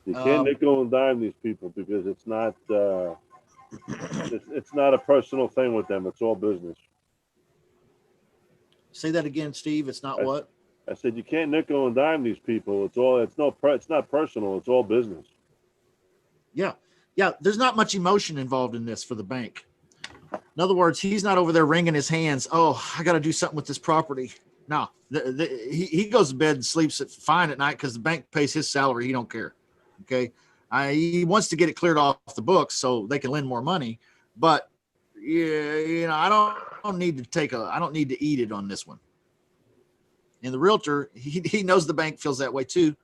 You can't nickel and dime these people because it's not it's not a personal thing with them. It's all business. Say that again, Steve. It's not what? I said you can't nickel and dime these people. It's not personal. It's all business. Yeah. There's not much emotion involved in this for the bank. In other words, he's not over there wringing his hands. Oh, I got to do something with this property. No, he goes to bed and sleeps fine at night because the bank pays his salary. He don't care. Okay. He wants to get it cleared off the books so they can lend more money. But yeah, I don't need to eat it on this one. And the realtor, he knows the bank feels that way too.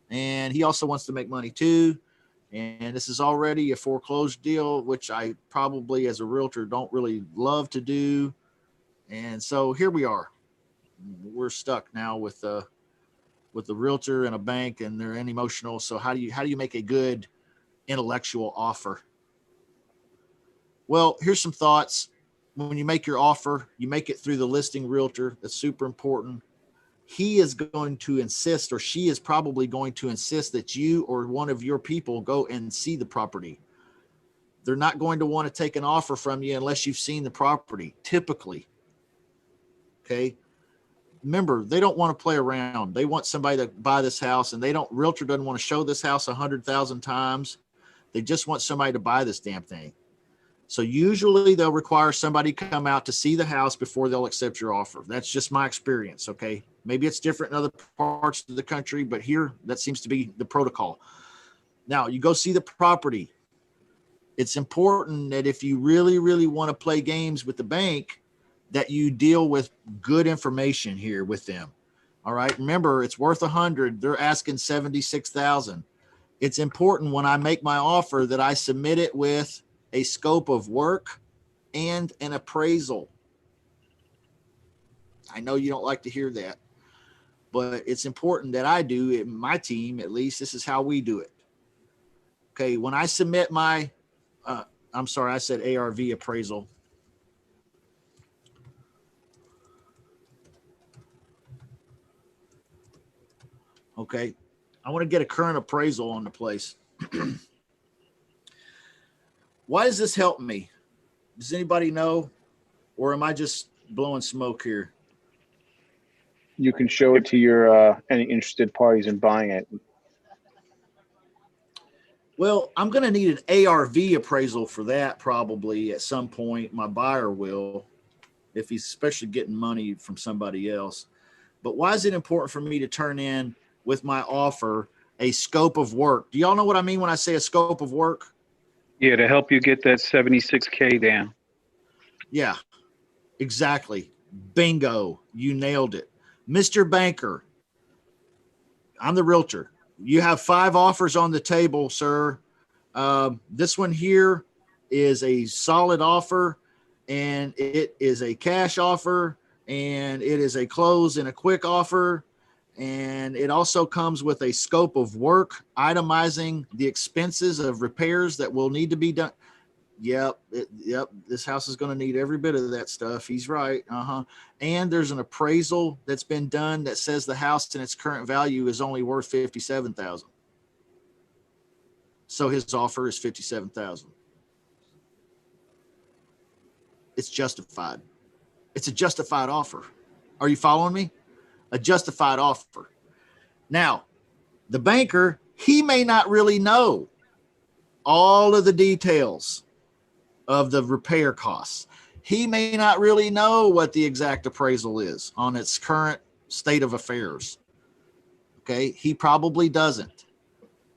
And he also wants to make money too. And this is already a foreclosed deal, which I probably as a realtor don't really love to do. And so here we are. We're stuck now with the realtor and a bank, and they're unemotional. So how do you make a good intellectual offer? Well, here's some thoughts. When you make your offer, you make it through the listing realtor. That's super important. he is going to insist, or she is probably going to insist, that you or one of your people go and see the property. They're not going to want to take an offer from you unless you've seen the property, typically. Okay. Remember, they don't want to play around. They want somebody to buy this house, and realtor doesn't want to show this house 100,000 times. They just want somebody to buy this damn thing. So usually they'll require somebody to come out to see the house before they'll accept your offer. That's just my experience. Okay. Maybe it's different in other parts of the country, but here that seems to be the protocol. Now you go see the property. It's important that if you really, really want to play games with the bank, that you deal with good information here with them. All right. Remember, it's worth 100. They're asking 76,000. It's important when I make my offer that I submit it with a scope of work and an appraisal. I know you don't like to hear that, but it's important that I do it. My team, at least, this is how we do it. Okay. When I submit my, I'm sorry, I said ARV appraisal. Okay. I want to get a current appraisal on the place. Why does this help me? Does anybody know? Or am I just blowing smoke here? You can show it to your any interested parties in buying it. Well, I'm going to need an ARV appraisal for that probably at some point. My buyer will, if he's especially getting money from somebody else. But why is it important for me to turn in with my offer a scope of work? Do y'all know what I mean when I say a scope of work? Yeah, to help you get that 76K down. Yeah, exactly. Bingo. You nailed it. Mr. Banker, I'm the realtor. You have 5 offers on the table, sir. This one here is a solid offer, and it is a cash offer, and it is a close and a quick offer. And it also comes with a scope of work, itemizing the expenses of repairs that will need to be done. Yep. This house is going to need every bit of that stuff. He's right. And there's an appraisal that's been done that says the house in its current value is only worth 57,000. So his offer is 57,000. It's justified. It's a justified offer. Are you following me? A justified offer. Now, the banker, he may not really know all of the details of the repair costs. He may not really know what the exact appraisal is on its current state of affairs. Okay. He probably doesn't,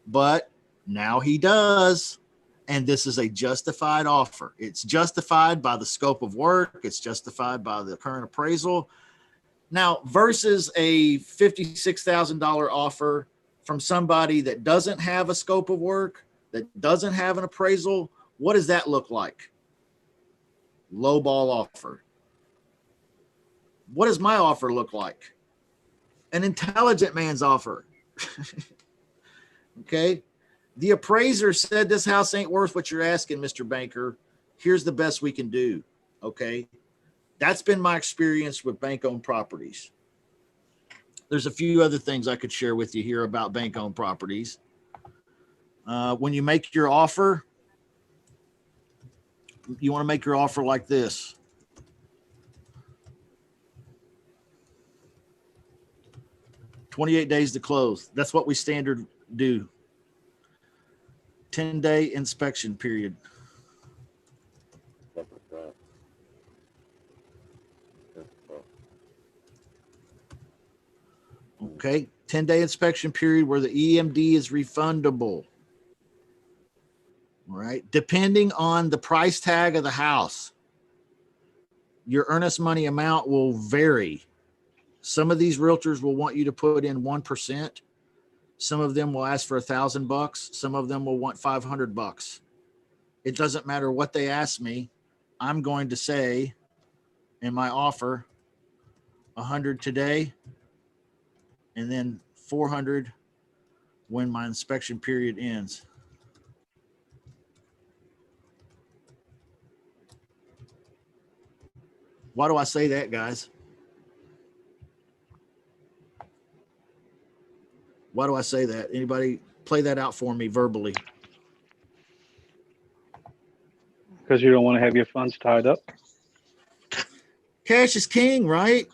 but now he does. And this is a justified offer. It's justified by the scope of work. It's justified by the current appraisal. Now, versus a $56,000 offer from somebody that doesn't have a scope of work, that doesn't have an appraisal, what does that look like? Low ball offer. What does my offer look like? An intelligent man's offer. Okay. The appraiser said this house ain't worth what you're asking, Mr. Banker. Here's the best we can do. Okay. That's been my experience with bank-owned properties. There's a few other things I could share with you here about bank-owned properties. When you make your offer, you want to make your offer like this. "28 days to close." That's what we standard do. 10-day inspection period. Okay. 10-day inspection period where the EMD is refundable. All right. Depending on the price tag of the house, your earnest money amount will vary. Some of these realtors will want you to put in 1%. Some of them will ask for $1,000. Some of them will want $500. It doesn't matter what they ask me. I'm going to say in my offer, 100 today, and then 400 when my inspection period ends. Why do I say that, guys? Why do I say that? Anybody play that out for me verbally? Because you don't want to have your funds tied up. Cash is king, right?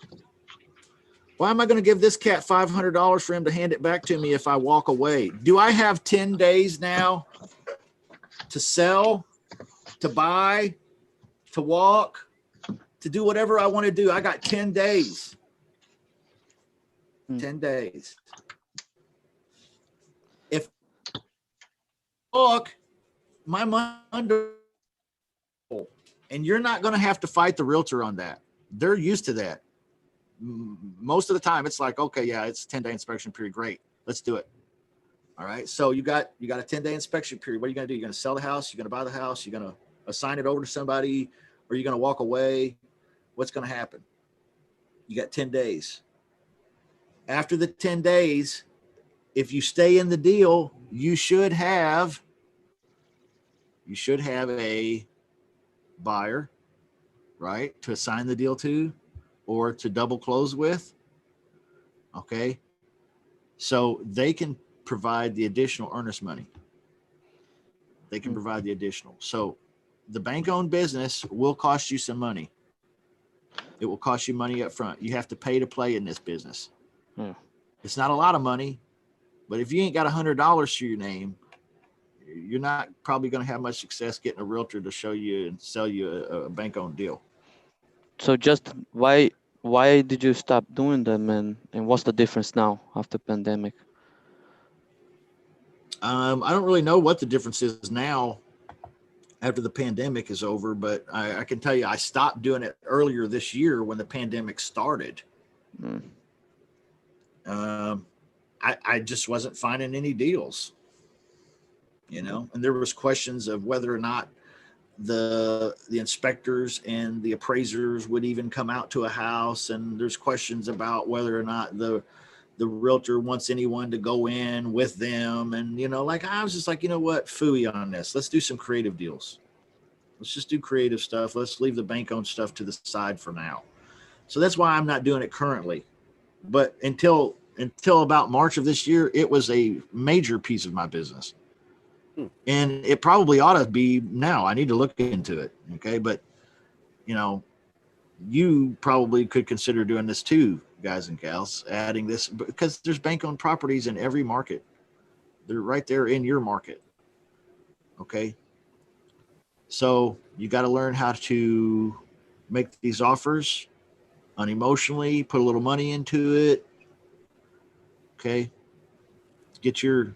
Why am I going to give this cat $500 for him to hand it back to me if I walk away? Do I have 10 days now to sell, to buy, to walk, to do whatever I want to do? I got 10 days. 10 days. If look, my money, and you're not going to have to fight the realtor on that. They're used to that. Most of the time, it's like, okay, yeah, it's a 10-day inspection period. Great, let's do it. All right. So you got a 10-day inspection period. What are you going to do? You're going to sell the house. You're going to buy the house. You're going to assign it over to somebody, or you're going to walk away. What's going to happen? You got 10 days. After the 10 days, if you stay in the deal, you should have a buyer, right, to assign the deal to or to double close with. Okay. So they can provide the additional earnest money. They can provide the additional. So the bank-owned business will cost you some money. It will cost you money up front. You have to pay to play in this business. It's not a lot of money, but if you ain't got $100 to your name, you're not probably going to have much success getting a realtor to show you and sell you a bank-owned deal. So just why did you stop doing them, and what's the difference now after pandemic? I don't really know what the difference is now after the pandemic is over, but I can tell you I stopped doing it earlier this year when the pandemic started. I just wasn't finding any deals, you know, and there was questions of whether or not the inspectors and the appraisers would even come out to a house, and there's questions about whether or not the realtor wants anyone to go in with them. And, you know, like, I was just like, you know what, phooey on this. Let's do some creative deals. Let's just do creative stuff. Let's leave the bank-owned stuff to the side for now. So that's why I'm not doing it currently. But until about March of this year, it was a major piece of my business. And it probably ought to be now. I need to look into it. Okay. But, you know, you probably could consider doing this too, guys and gals, adding this, because there's bank-owned properties in every market. They're right there in your market. Okay. So you got to learn how to make these offers unemotionally, put a little money into it. Okay. Get your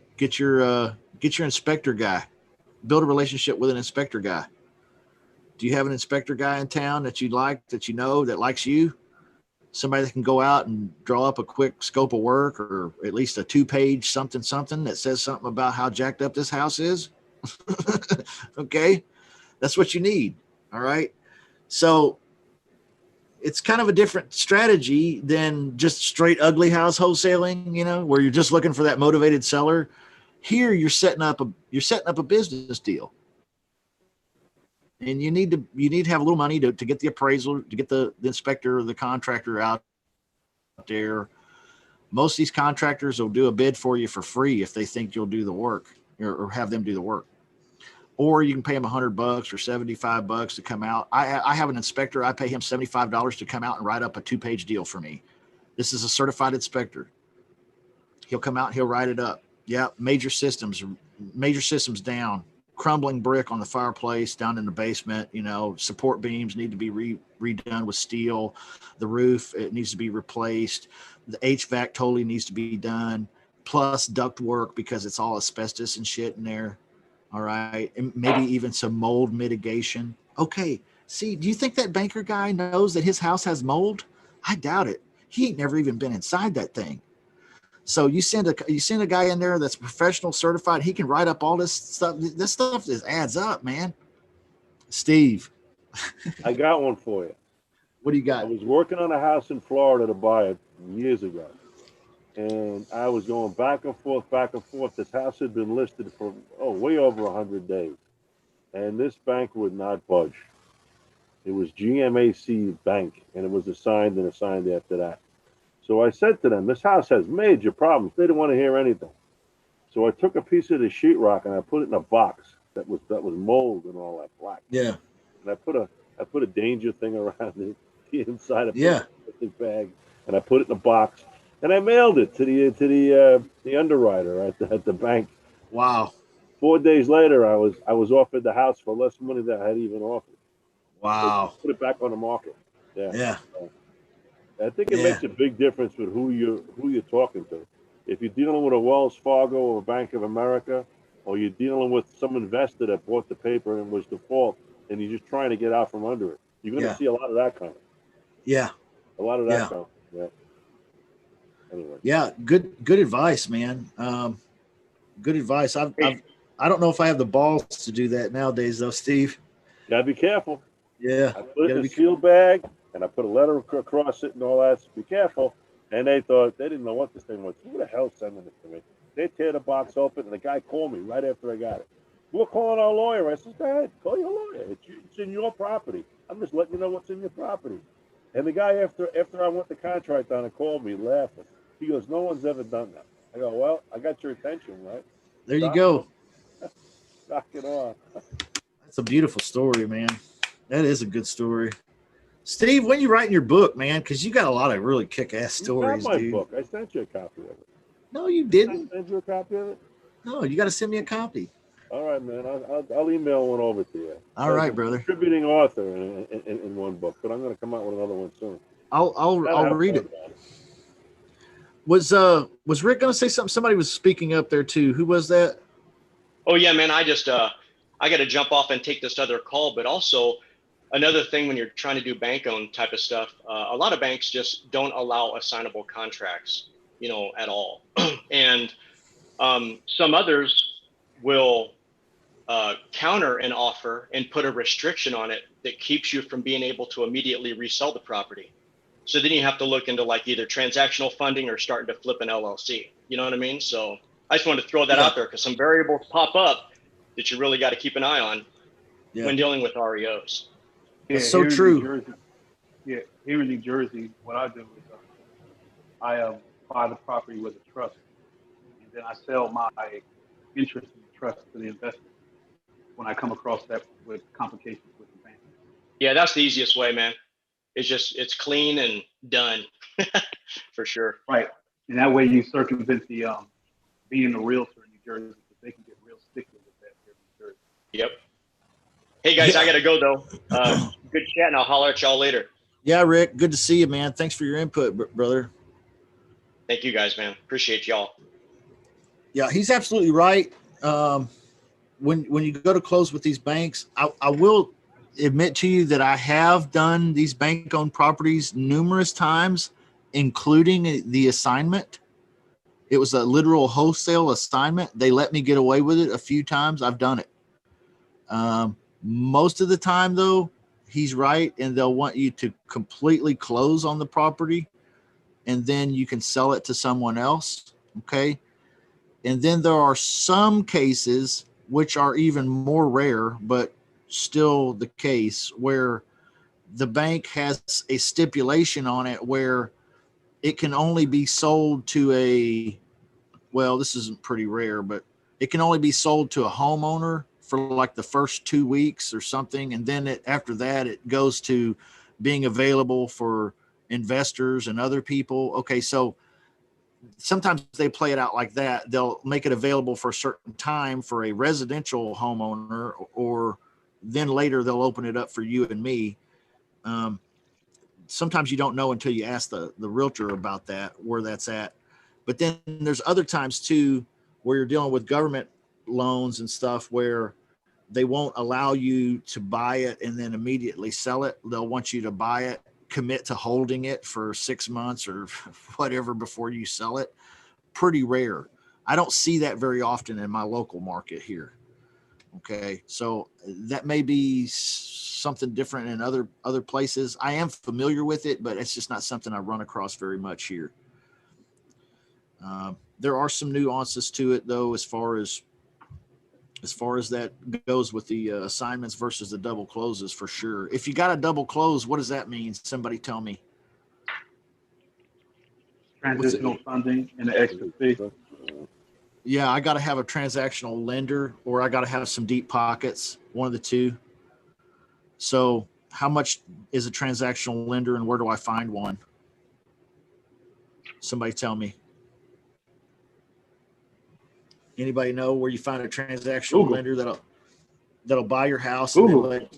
inspector guy. Build a relationship with an inspector guy. Do you have an inspector guy in town that you like, that you know, that likes you? Somebody that can go out and draw up a quick scope of work, or at least a 2-page something that says something about how jacked up this house is. Okay. That's what you need. All right. So it's kind of a different strategy than just straight ugly house wholesaling, you know, where you're just looking for that motivated seller. Here you're setting up a business deal. And you need to have a little money to get the appraisal, to get the inspector or the contractor out there. Most of these contractors will do a bid for you for free if they think you'll do the work, or have them do the work. Or you can pay them $100 or $75 to come out. I have an inspector. I pay him $75 to come out and write up a 2-page deal for me. This is a certified inspector. He'll come out and he'll write it up. Yeah, major systems down. Crumbling brick on the fireplace down in the basement. You know, support beams need to be redone with steel. The roof, it needs to be replaced. The HVAC totally needs to be done. Plus duct work, because it's all asbestos and shit in there. All right. And maybe even some mold mitigation. Okay. See, do you think that banker guy knows that his house has mold? I doubt it. He ain't never even been inside that thing. So you send a guy in there that's professional, certified. He can write up all this stuff. This stuff just adds up, man. Steve. I got one for you. What do you got? I was working on a house in Florida to buy it years ago. And I was going back and forth. This house had been listed for way over 100 days. And this bank would not budge. It was GMAC Bank, and it was assigned after that. So I said to them, this house has major problems. They didn't want to hear anything. So I took a piece of the sheetrock and I put it in a box that was mold and all that black. Yeah. And I put a danger thing around the inside of Yeah. the bag, and I put it in a box, and I mailed it to the underwriter at the bank. Wow. 4 days later, I was offered the house for less money than I had even offered. Wow. So put it back on the market. Yeah. Yeah. I think it Yeah. makes a big difference with who you're talking to. If you're dealing with a Wells Fargo or a Bank of America, or you're dealing with some investor that bought the paper and was default, and you're just trying to get out from under it, you're going to see a lot of that coming. Yeah. A lot of that Yeah. coming. Yeah. Anyway. Yeah. Good advice, man. Good advice. I don't know if I have the balls to do that nowadays, though, Steve. Gotta be careful. Yeah. I put it in a sealed bag, and I put a letter across it and all that. So be careful. And they didn't know what this thing was. Who the hell's sending it to me? They tear the box open, and the guy called me right after I got it. We're calling our lawyer. I said, go ahead, call your lawyer. It's in your property. I'm just letting you know what's in your property. And the guy, after I went the contract on, called me laughing. He goes, no one's ever done that. I go, well, I got your attention, right? There you go. Knock it off. That's a beautiful story, man. That is a good story. Steve, when you writing your book, man, because you got a lot of really kick-ass stories, You got my dude. book. I sent you a copy of it. No, you didn't. I sent you a copy of it? No, you got to send me a copy. All right, man. I'll email one over to you. All right, brother. Contributing author in one book, but I'm going to come out with another one soon. I'll read it. Was Rick going to say something? Somebody was speaking up there too. Who was that? Oh yeah, man. I just I got to jump off and take this other call, but also another thing when you're trying to do bank owned type of stuff, a lot of banks just don't allow assignable contracts, at all. And some others will counter an offer and put a restriction on it that keeps you from being able to immediately resell the property. So then you have to look into like either transactional funding or starting to flip an LLC. You know what I mean? So I just wanted to throw that out there because some variables pop up that you really got to keep an eye on when dealing with REOs. Yeah, so true. Here in New Jersey, what I do is I buy the property with a trust, and then I sell my interest in the trust to the investor when I come across that with complications with the bank. Yeah, that's the easiest way, man. It's clean and done for sure. Right, and that way you circumvent the being a realtor in New Jersey because they can get real sticky with that here in New Jersey. Yep. Hey guys, I gotta go though. Good chat, and I'll holler at y'all later. Yeah, Rick, good to see you, man. Thanks for your input, brother. Thank you guys, man. Appreciate y'all. Yeah, he's absolutely right. When you go to close with these banks, I will admit to you that I have done these bank-owned properties numerous times, including the assignment. It was a literal wholesale assignment. They let me get away with it a few times. I've done it. Most of the time, though, he's right, and they'll want you to completely close on the property, and then you can sell it to someone else, okay? And then there are some cases, which are even more rare, but still the case, where the bank has a stipulation on it where it can only be sold to this isn't pretty rare, but it can only be sold to a homeowner for like the first 2 weeks or something. And then after that, it goes to being available for investors and other people. Okay. So sometimes they play it out like that. They'll make it available for a certain time for a residential homeowner, or then later they'll open it up for you and me. Sometimes you don't know until you ask the realtor about that, where that's at. But then there's other times too, where you're dealing with government loans and stuff where they won't allow you to buy it and then immediately sell it. They'll want you to buy it, commit to holding it for 6 months or whatever before you sell it. Pretty rare. I don't see that very often in my local market here. Okay. So that may be something different in other places. I am familiar with it, but it's just not something I run across very much here. There are some nuances to it though, as far as that goes with the assignments versus the double closes, for sure. If you got a double close, what does that mean? Somebody tell me. transitional funding and the extra fee. Yeah, I got to have a transactional lender, or I got to have some deep pockets, one of the two. So how much is a transactional lender, and where do I find one? Somebody tell me. Anybody know where you find a transactional Google. lender that'll buy your house? Google. And then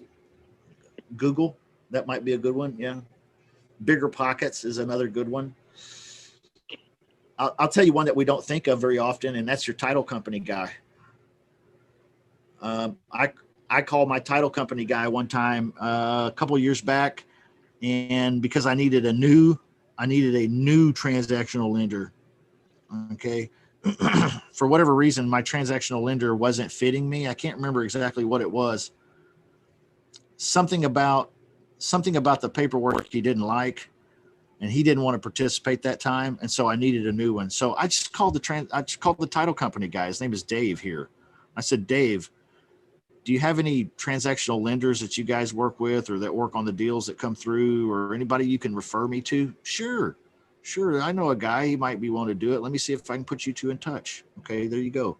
Google, that might be a good one. Yeah. Bigger Pockets is another good one. I'll tell you one that we don't think of very often, and that's your title company guy. I called my title company guy one time a couple of years back, and because I needed a new transactional lender. Okay. For whatever reason, my transactional lender wasn't fitting me. I can't remember exactly what it was. Something about the paperwork he didn't like, and he didn't want to participate that time, and so I needed a new one. So I just called the title company guy. His name is Dave here. I said, Dave, do you have any transactional lenders that you guys work with, or that work on the deals that come through, or anybody you can refer me to? Sure. I know a guy. He might be willing to do it. Let me see if I can put you two in touch. Okay, there you go.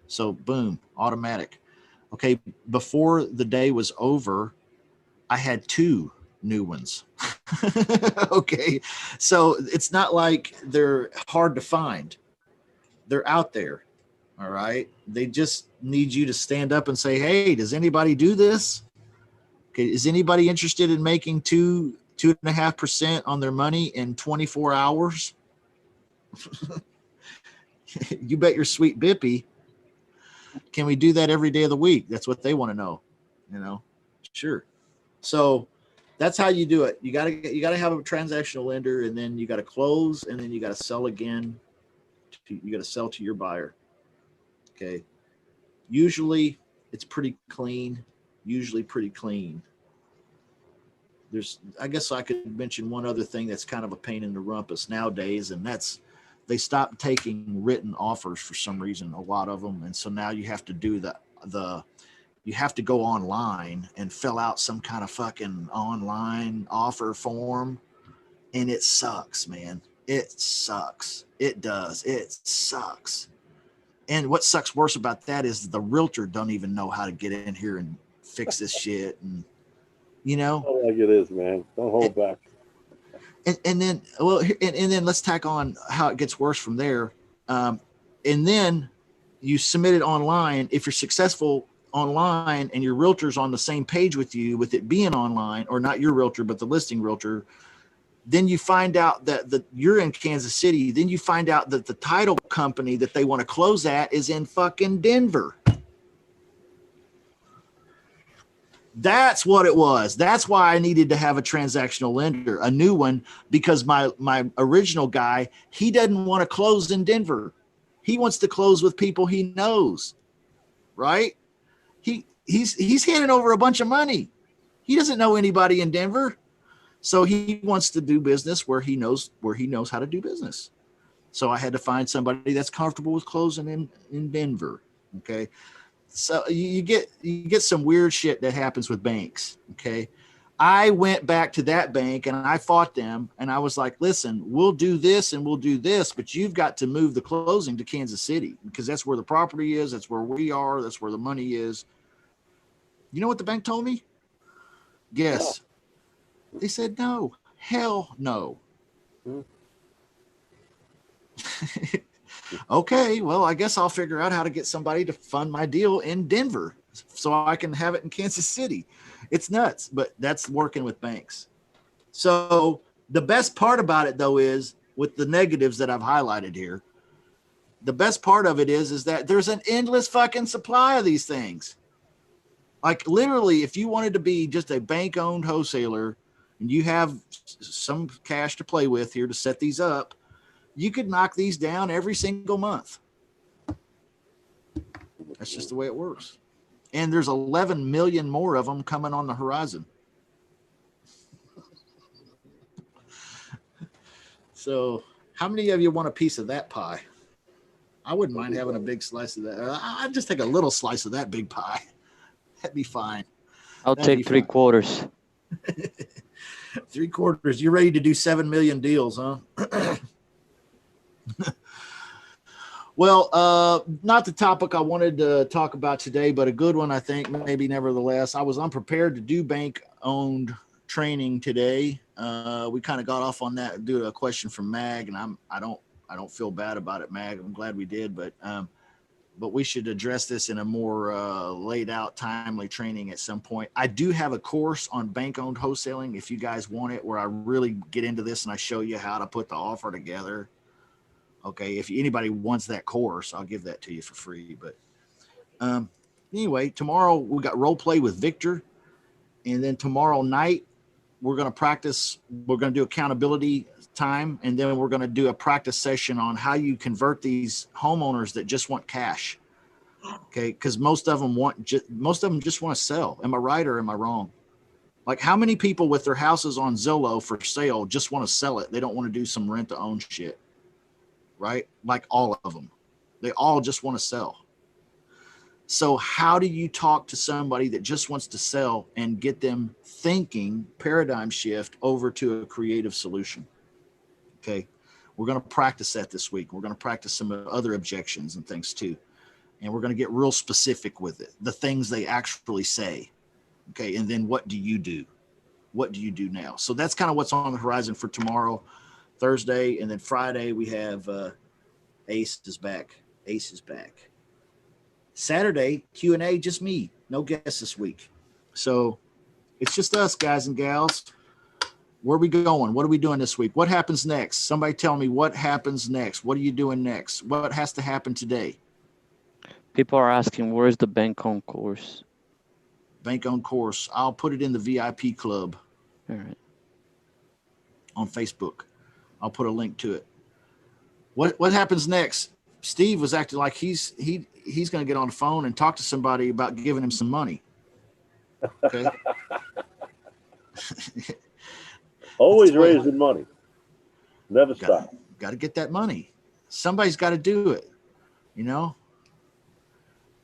So boom, automatic. Okay, before the day was over, I had two new ones. Okay, so it's not like they're hard to find. They're out there. All right. They just need you to stand up and say, hey, does anybody do this? Okay, is anybody interested in making 2.5% on their money in 24 hours? You bet your sweet bippy. Can we do that every day of the week? That's what they want to know. Sure. So that's how you do it. You gotta have a transactional lender, and then you gotta close, and then you gotta sell again. You gotta sell to your buyer. Okay. Usually it's pretty clean. I guess I could mention one other thing that's kind of a pain in the rumpus nowadays, and that's they stopped taking written offers for some reason, a lot of them. And so now you have to do you have to go online and fill out some kind of fucking online offer form. And it sucks, man. It sucks. It does. It sucks. And what sucks worse about that is the realtor don't even know how to get in here and fix this shit. And, Like it is, man. Don't hold back. And then let's tack on how it gets worse from there. And then you submit it online. If you're successful online and your realtor's on the same page with you, with it being online, or not your realtor, but the listing realtor, then you find out that you're in Kansas City. Then you find out that the title company that they want to close at is in fucking Denver. That's what it was. That's why I needed to have a transactional lender, a new one, because my original guy, he doesn't want to close in Denver. He wants to close with people he knows, right? He's handing over a bunch of money. He doesn't know anybody in Denver. So he wants to do business where he knows how to do business. So I had to find somebody that's comfortable with closing in Denver. Okay. So you get some weird shit that happens with banks. Okay. I went back to that bank and I fought them, and I was like, listen, we'll do this and we'll do this, but you've got to move the closing to Kansas City, because that's where the property is. That's where we are. That's where the money is. You know what the bank told me? Guess. They said, no, hell no. Okay, well, I guess I'll figure out how to get somebody to fund my deal in Denver so I can have it in Kansas City. It's nuts, but that's working with banks. So the best part about it, though, is with the negatives that I've highlighted here, the best part of it is that there's an endless fucking supply of these things. Like literally, if you wanted to be just a bank-owned wholesaler and you have some cash to play with here to set these up, you could knock these down every single month. That's just the way it works. And there's 11 million more of them coming on the horizon. So how many of you want a piece of that pie? I wouldn't mind having a big slice of that. I'd just take a little slice of that big pie. That'd be fine. I'll take 3/4. 3/4. You're ready to do 7 million deals, huh? Well, not the topic I wanted to talk about today, but a good one, I think, maybe nevertheless. I was unprepared to do bank-owned training today. We kind of got off on that due to a question from Mag, and I don't feel bad about it, Mag. I'm glad we did, but we should address this in a more laid out, timely training at some point. I do have a course on bank-owned wholesaling if you guys want it, where I really get into this and I show you how to put the offer together. Okay, if anybody wants that course, I'll give that to you for free. But anyway, tomorrow we got role play with Victor, and then tomorrow night we're going to practice. We're going to do accountability time, and then we're going to do a practice session on how you convert these homeowners that just want cash. Okay, because most of them just want to sell. Am I right or am I wrong? Like, how many people with their houses on Zillow for sale just want to sell it? They don't want to do some rent to own shit. Right? Like all of them. They all just want to sell. So how do you talk to somebody that just wants to sell and get them thinking paradigm shift over to a creative solution? Okay. We're going to practice that this week. We're going to practice some other objections and things too. And we're going to get real specific with it. The things they actually say. Okay. And then what do you do? What do you do now? So that's kind of what's on the horizon for tomorrow, Thursday, and then Friday we have Ace is back. Ace is back. Saturday Q&A, just me, no guests this week. So it's just us, guys and gals. Where are we going? What are we doing this week? What happens next? Somebody tell me what happens next. What are you doing next? What has to happen today? People are asking, where's the bank-owned course? Bank-owned course. I'll put it in the VIP club. All right. On Facebook. I'll put a link to it. What happens next? Steve was acting like he's going to get on the phone and talk to somebody about giving him some money. Okay. Always raising money. Never stop. Got to get that money. Somebody's got to do it. You know.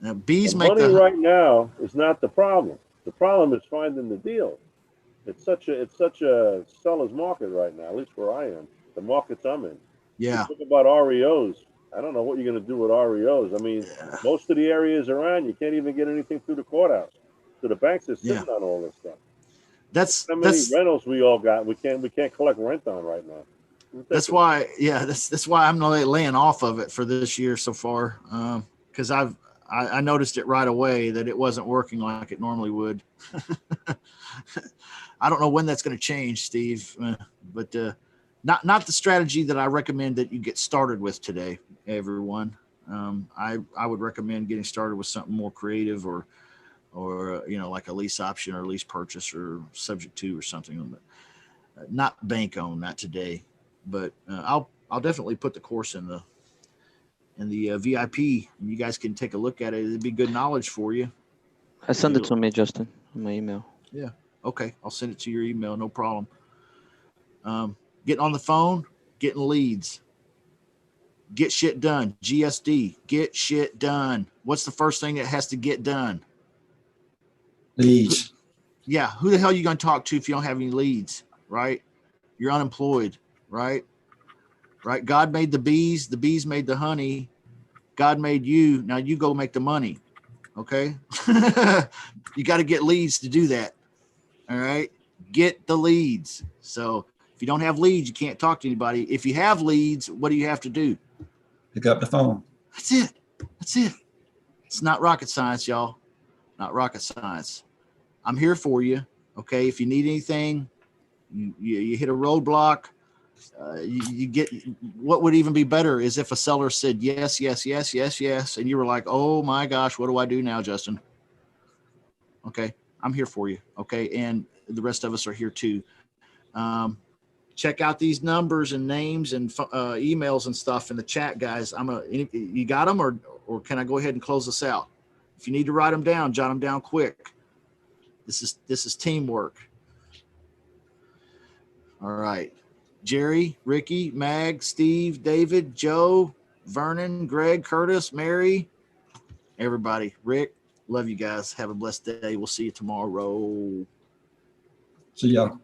Now, bees make money right now is not the problem. The problem is finding the deal. It's such a seller's market right now, at least where I am. The markets I'm in. Yeah. You talk about REOs. I don't know what you're going to do with REOs. I mean, most of the areas around, you can't even get anything through the courthouse. So the banks are sitting on all this stuff. That's how many rentals we all got. We can't collect rent on right now. That's why I'm laying off of it for this year so far. Because I noticed it right away that it wasn't working like it normally would. I don't know when that's going to change, Steve, but not the strategy that I recommend that you get started with today, everyone. I would recommend getting started with something more creative or like a lease option or lease purchase or subject to or something. Not bank owned, not today. But I'll definitely put the course in the VIP, and you guys can take a look at it. It'd be good knowledge for you. Send it to me, Justin, on my email. Yeah. Okay. I'll send it to your email. No problem. Getting on the phone, getting leads. Get shit done. GSD. Get shit done. What's the first thing that has to get done? Leads. Yeah. Who the hell are you going to talk to if you don't have any leads, right? You're unemployed, right? Right. God made the bees made the honey. God made you. Now you go make the money. Okay. You got to get leads to do that. All right. Get the leads. So if you don't have leads, you can't talk to anybody. If you have leads, what do you have to do? Pick up the phone. That's it. That's it. It's not rocket science, y'all. Not rocket science. I'm here for you. Okay. If you need anything, you hit a roadblock. You get, what would even be better is if a seller said yes, yes, yes, yes, yes, and you were like, oh my gosh, what do I do now, Justin? Okay, I'm here for you. Okay, and the rest of us are here too. Check out these numbers and names and emails and stuff in the chat, guys. You got them, or can I go ahead and close this out? If you need to write them down, jot them down quick. This is teamwork. All right. Jerry, Ricky, Mag, Steve, David, Joe, Vernon, Greg, Curtis, Mary, everybody. Rick, love you guys. Have a blessed day. We'll see you tomorrow. See y'all.